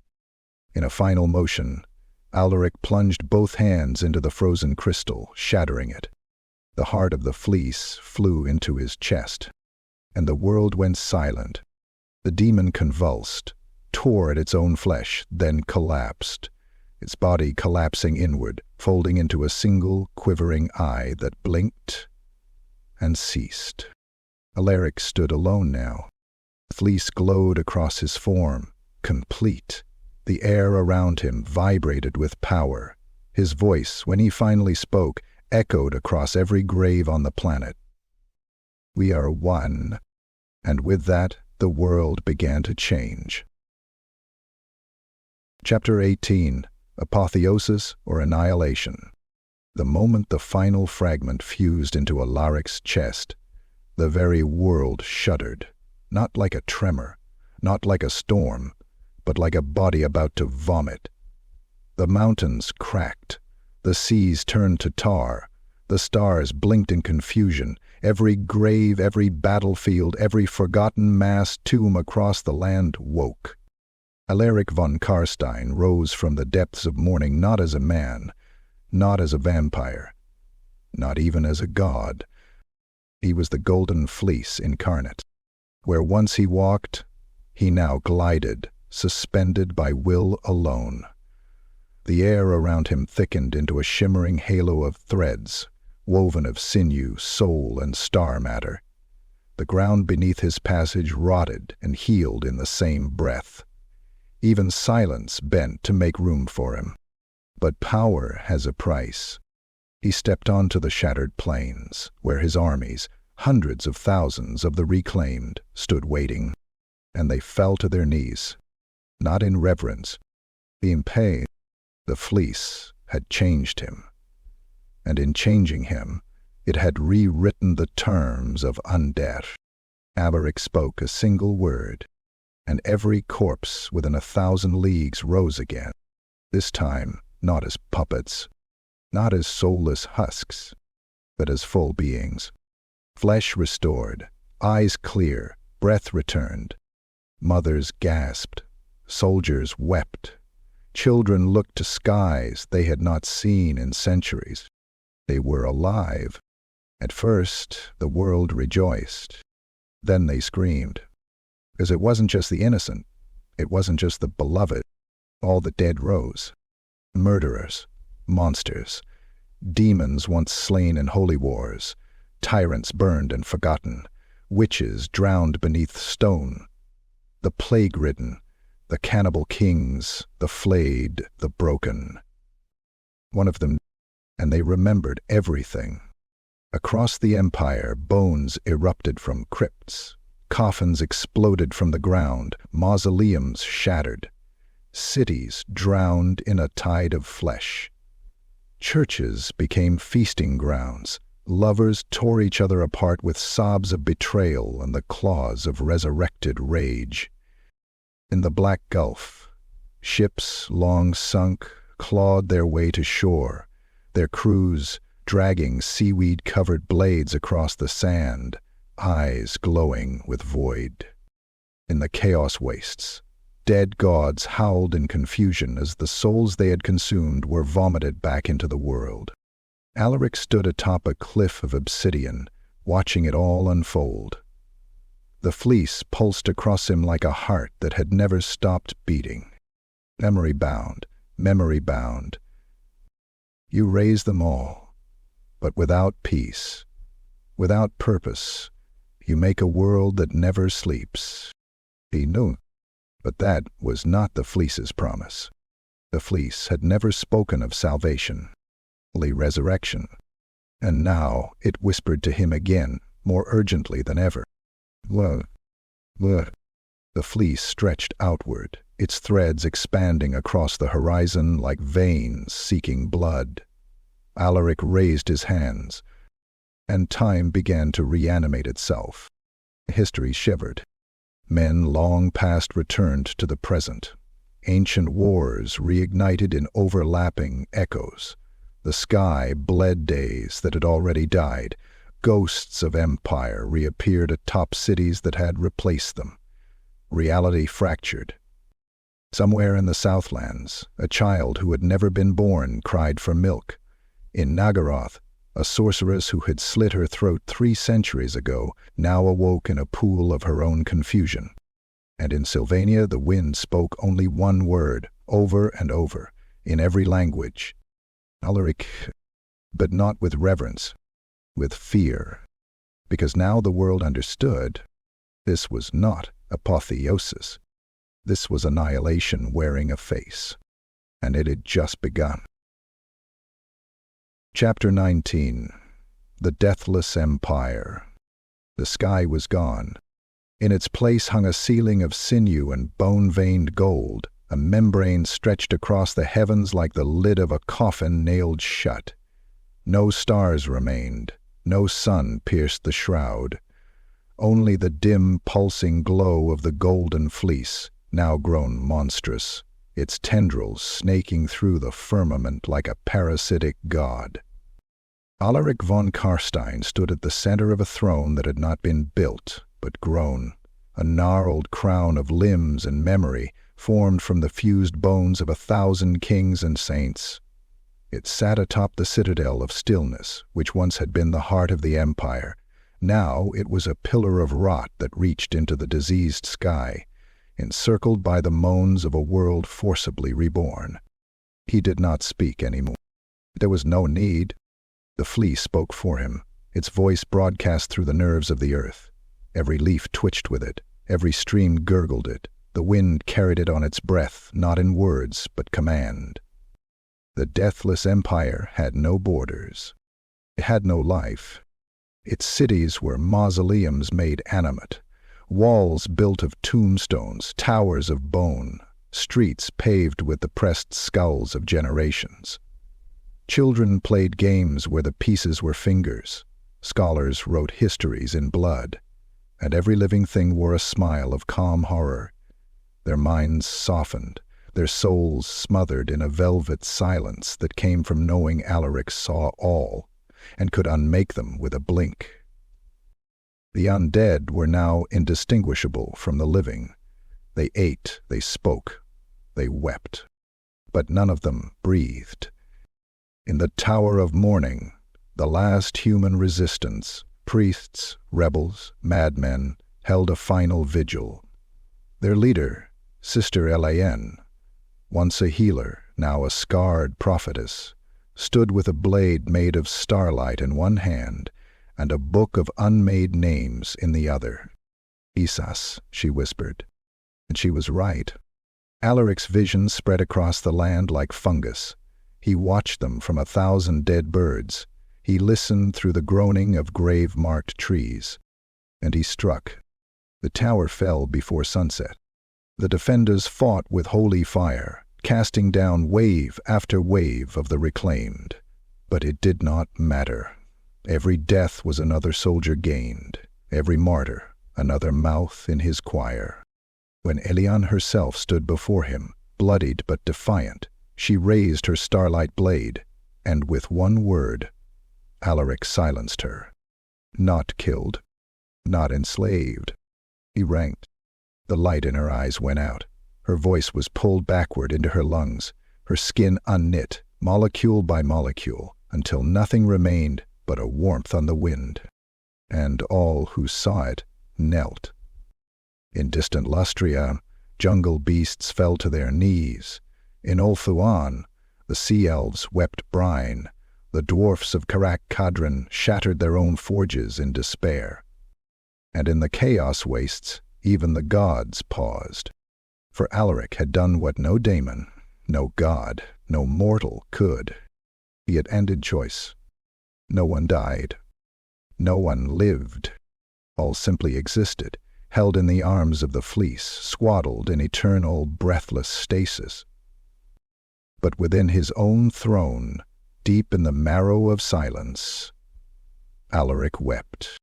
In a final motion, Alaric plunged both hands into the frozen crystal, shattering it. The heart of the Fleece flew into his chest, and the world went silent. The demon convulsed, tore at its own flesh, then collapsed, its body collapsing inward, folding into a single, quivering eye that blinked and ceased. Alaric stood alone now. The Fleece glowed across his form, complete, The air around him vibrated with power. His voice, when he finally spoke, echoed across every grave on the planet. "We are one." And with that, the world began to change. Chapter 18. Apotheosis or Annihilation. The moment the final fragment fused into Alaric's chest, the very world shuddered, not like a tremor, not like a storm, but like a body about to vomit. The mountains cracked, the seas turned to tar, the stars blinked in confusion, every grave, every battlefield, every forgotten mass tomb across the land woke. Alaric von Carstein rose from the depths of mourning not as a man, not as a vampire, not even as a god. He was the Golden Fleece incarnate. Where once he walked, he now glided, suspended by will alone. The air around him thickened into a shimmering halo of threads, woven of sinew, soul, and star matter. The ground beneath his passage rotted and healed in the same breath. Even silence bent to make room for him. But power has a price. He stepped onto the shattered plains, where his armies, hundreds of thousands of the reclaimed, stood waiting, and they fell to their knees, not in reverence. In pain, the fleece had changed him, and in changing him, it had rewritten the terms of undone. Alaric spoke a single word, and every corpse within 1,000 leagues rose again, this time not as puppets, not as soulless husks, but as full beings. Flesh restored, eyes clear, breath returned. Mothers gasped, soldiers wept, children looked to skies they had not seen in centuries. They were alive. At first, the world rejoiced. Then they screamed. Because it wasn't just the innocent, it wasn't just the beloved. All the dead rose. Murderers, monsters, demons once slain in holy wars, tyrants burned and forgotten, witches drowned beneath stone, the plague-ridden, the cannibal kings, the flayed, the broken. One of them, and they remembered everything. Across the empire, bones erupted from crypts. Coffins exploded from the ground, mausoleums shattered. Cities drowned in a tide of flesh. Churches became feasting grounds. Lovers tore each other apart with sobs of betrayal and the claws of resurrected rage. In the Black Gulf, ships long sunk clawed their way to shore, their crews dragging seaweed-covered blades across the sand, eyes glowing with void. In the chaos wastes, dead gods howled in confusion as the souls they had consumed were vomited back into the world. Alaric stood atop a cliff of obsidian, watching it all unfold. The fleece pulsed across him like a heart that had never stopped beating. Memory bound, memory bound. You raise them all, but without peace, without purpose, you make a world that never sleeps. He knew, but that was not the fleece's promise. The fleece had never spoken of salvation, only resurrection. And now it whispered to him again, more urgently than ever. Look. The fleece stretched outward, its threads expanding across the horizon like veins seeking blood. Alaric raised his hands, and time began to reanimate itself. History shivered. Men long past returned to the present. Ancient wars reignited in overlapping echoes. The sky bled days that had already died. Ghosts of empire reappeared atop cities that had replaced them. Reality fractured. Somewhere in the Southlands, a child who had never been born cried for milk. In Nagaroth, a sorceress who had slit her throat 3 centuries ago now awoke in a pool of her own confusion. And in Sylvania, the wind spoke only one word, over and over, in every language. Alaric, but not with reverence, with fear, because now the world understood this was not apotheosis. This was annihilation wearing a face, and it had just begun. Chapter 19. The Deathless Empire. The sky was gone. In its place hung a ceiling of sinew and bone-veined gold, a membrane stretched across the heavens like the lid of a coffin nailed shut. No stars remained, no sun pierced the shroud. Only the dim, pulsing glow of the Golden Fleece, now grown monstrous, its tendrils snaking through the firmament like a parasitic god. Alaric von Carstein stood at the center of a throne that had not been built, but grown, a gnarled crown of limbs and memory formed from the fused bones of 1,000 kings and saints. It sat atop the citadel of stillness, which once had been the heart of the empire. Now it was a pillar of rot that reached into the diseased sky, encircled by the moans of a world forcibly reborn. He did not speak anymore. There was no need. The fleece spoke for him, its voice broadcast through the nerves of the earth. Every leaf twitched with it, every stream gurgled it. The wind carried it on its breath, not in words, but command. The deathless empire had no borders. It had no life. Its cities were mausoleums made animate, walls built of tombstones, towers of bone, streets paved with the pressed skulls of generations. Children played games where the pieces were fingers. Scholars wrote histories in blood, and every living thing wore a smile of calm horror. Their minds softened, their souls smothered in a velvet silence that came from knowing Alaric saw all, and could unmake them with a blink. The undead were now indistinguishable from the living. They ate, they spoke, they wept, but none of them breathed. In the Tower of Mourning, the last human resistance, priests, rebels, madmen, held a final vigil. Their leader, Sister Elaine, once a healer, now a scarred prophetess, stood with a blade made of starlight in one hand and a book of unmade names in the other. "Isas," she whispered. And she was right. Alaric's vision spread across the land like fungus. He watched them from 1,000 dead birds. He listened through the groaning of grave-marked trees. And he struck. The tower fell before sunset. The defenders fought with holy fire, casting down wave after wave of the reclaimed. But it did not matter. Every death was another soldier gained, every martyr another mouth in his choir. When Elian herself stood before him, bloodied but defiant, she raised her starlight blade, and with one word, Alaric silenced her. Not killed, not enslaved. He ranked. The light in her eyes went out. Her voice was pulled backward into her lungs, her skin unknit, molecule by molecule, until nothing remained but a warmth on the wind. And all who saw it knelt. In distant Lustria, jungle beasts fell to their knees. In Ulthuan, the sea elves wept brine. The dwarfs of Karak Kadran shattered their own forges in despair. And in the chaos wastes, even the gods paused. For Alaric had done what no daemon, no god, no mortal could. He had ended choice. No one died. No one lived. All simply existed, held in the arms of the fleece, swaddled in eternal, breathless stasis. But within his own throne, deep in the marrow of silence, Alaric wept,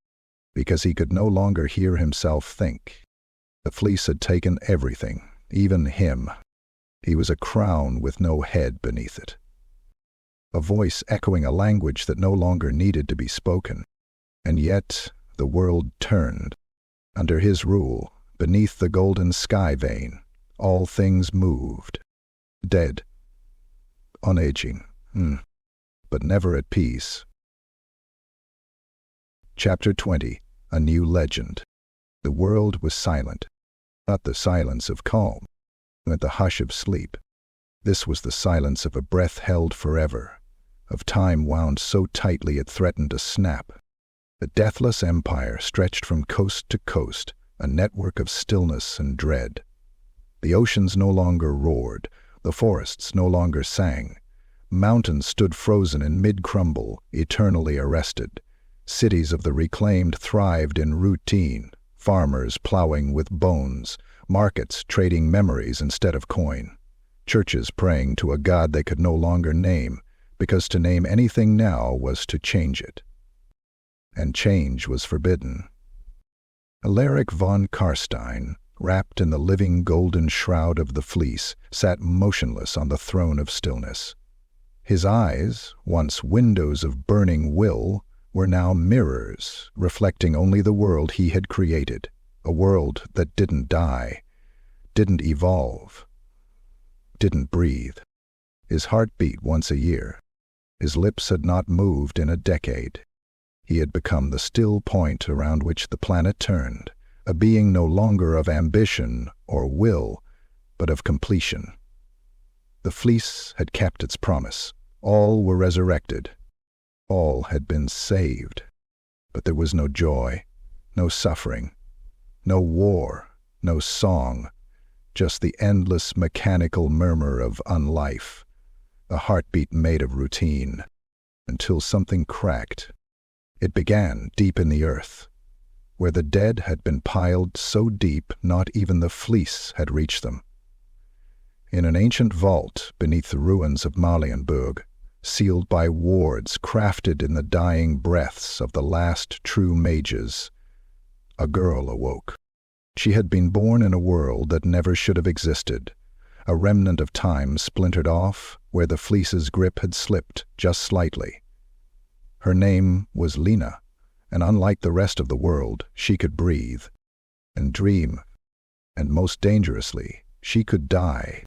because he could no longer hear himself think. The fleece had taken everything, even him. He was a crown with no head beneath it. A voice echoing a language that no longer needed to be spoken. And yet the world turned. Under his rule, beneath the golden sky vein, all things moved. Dead. Unaging. But never at peace. Chapter 20. A New Legend. The world was silent. Not the silence of calm, but the hush of sleep. This was the silence of a breath held forever, of time wound so tightly it threatened to snap. The deathless empire stretched from coast to coast, a network of stillness and dread. The oceans no longer roared, the forests no longer sang. Mountains stood frozen in mid-crumble, eternally arrested. Cities of the reclaimed thrived in routine, farmers plowing with bones, markets trading memories instead of coin, churches praying to a god they could no longer name, because to name anything now was to change it. And change was forbidden. Alaric von Carstein, wrapped in the living golden shroud of the fleece, sat motionless on the throne of stillness. His eyes, once windows of burning will, were now mirrors, reflecting only the world he had created, a world that didn't die, didn't evolve, didn't breathe. His heart beat once a year. His lips had not moved in a decade. He had become the still point around which the planet turned, a being no longer of ambition or will, but of completion. The fleece had kept its promise. All were resurrected. All had been saved. But there was no joy, no suffering, no war, no song, just the endless mechanical murmur of unlife, a heartbeat made of routine, until something cracked. It began deep in the earth, where the dead had been piled so deep not even the fleece had reached them. In an ancient vault beneath the ruins of Malienburg, sealed by wards crafted in the dying breaths of the last true mages, a girl awoke. She had been born in a world that never should have existed, a remnant of time splintered off where the fleece's grip had slipped just slightly. Her name was Lena, and unlike the rest of the world, she could breathe and dream, and most dangerously, she could die.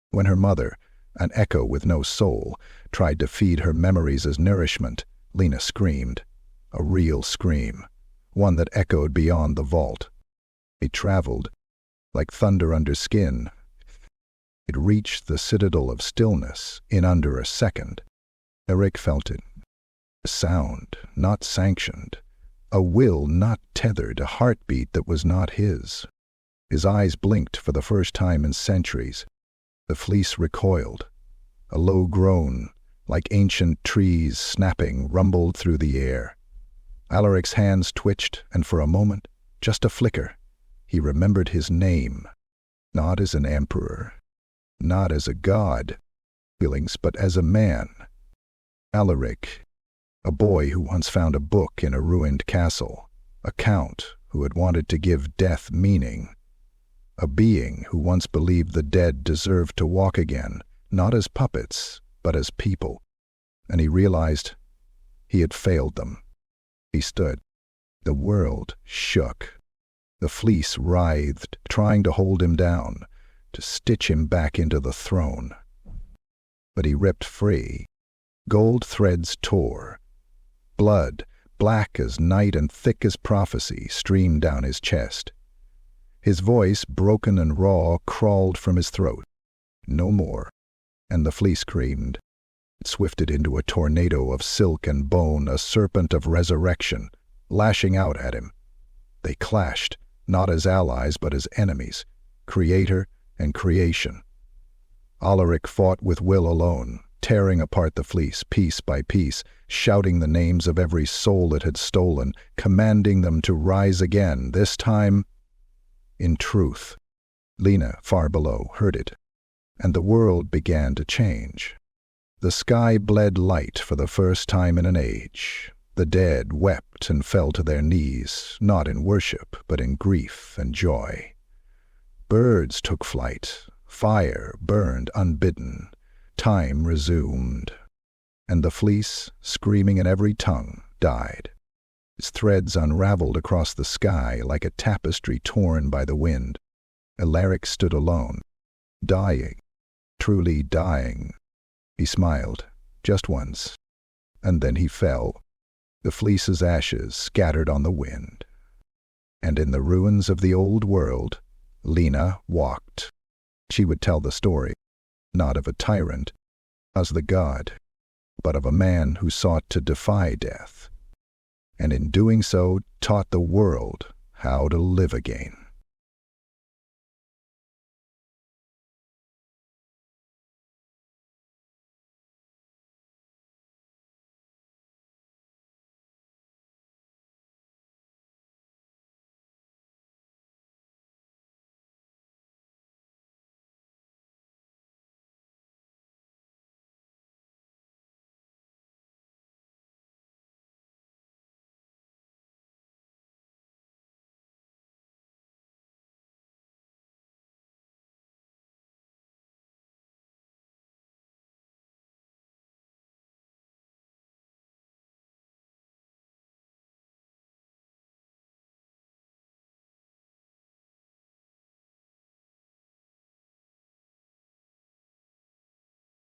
When her mother, an echo with no soul, tried to feed her memories as nourishment, Lena screamed, a real scream, one that echoed beyond the vault. It traveled, like thunder under skin. It reached the citadel of stillness in under a second. Eric felt it. A sound, not sanctioned. A will not tethered, a heartbeat that was not his. His eyes blinked for the first time in centuries. The fleece recoiled. A low groan, like ancient trees snapping, rumbled through the air. Alaric's hands twitched, and for a moment, just a flicker, he remembered his name, not as an emperor, not as a god, feelings, but as a man. Alaric, a boy who once found a book in a ruined castle, a count who had wanted to give death meaning, a being who once believed the dead deserved to walk again, not as puppets, but as people. And he realized he had failed them. He stood. The world shook. The fleece writhed, trying to hold him down, to stitch him back into the throne. But he ripped free. Gold threads tore. Blood, black as night and thick as prophecy, streamed down his chest. His voice, broken and raw, crawled from his throat. No more. And the fleece screamed. It swifted into a tornado of silk and bone, a serpent of resurrection, lashing out at him. They clashed, not as allies but as enemies, creator and creation. Alaric fought with will alone, tearing apart the fleece piece by piece, shouting the names of every soul it had stolen, commanding them to rise again, this time in truth. Lena, far below, heard it, and the world began to change. The sky bled light for the first time in an age. The dead wept and fell to their knees, not in worship, but in grief and joy. Birds took flight, fire burned unbidden, time resumed, and the fleece, screaming in every tongue, died. Its threads unraveled across the sky like a tapestry torn by the wind. Alaric stood alone, dying, truly dying. He smiled, just once, and then he fell, the fleece's ashes scattered on the wind. And in the ruins of the old world, Lena walked. She would tell the story, not of a tyrant, as the god, but of a man who sought to defy death, and in doing so taught the world how to live again.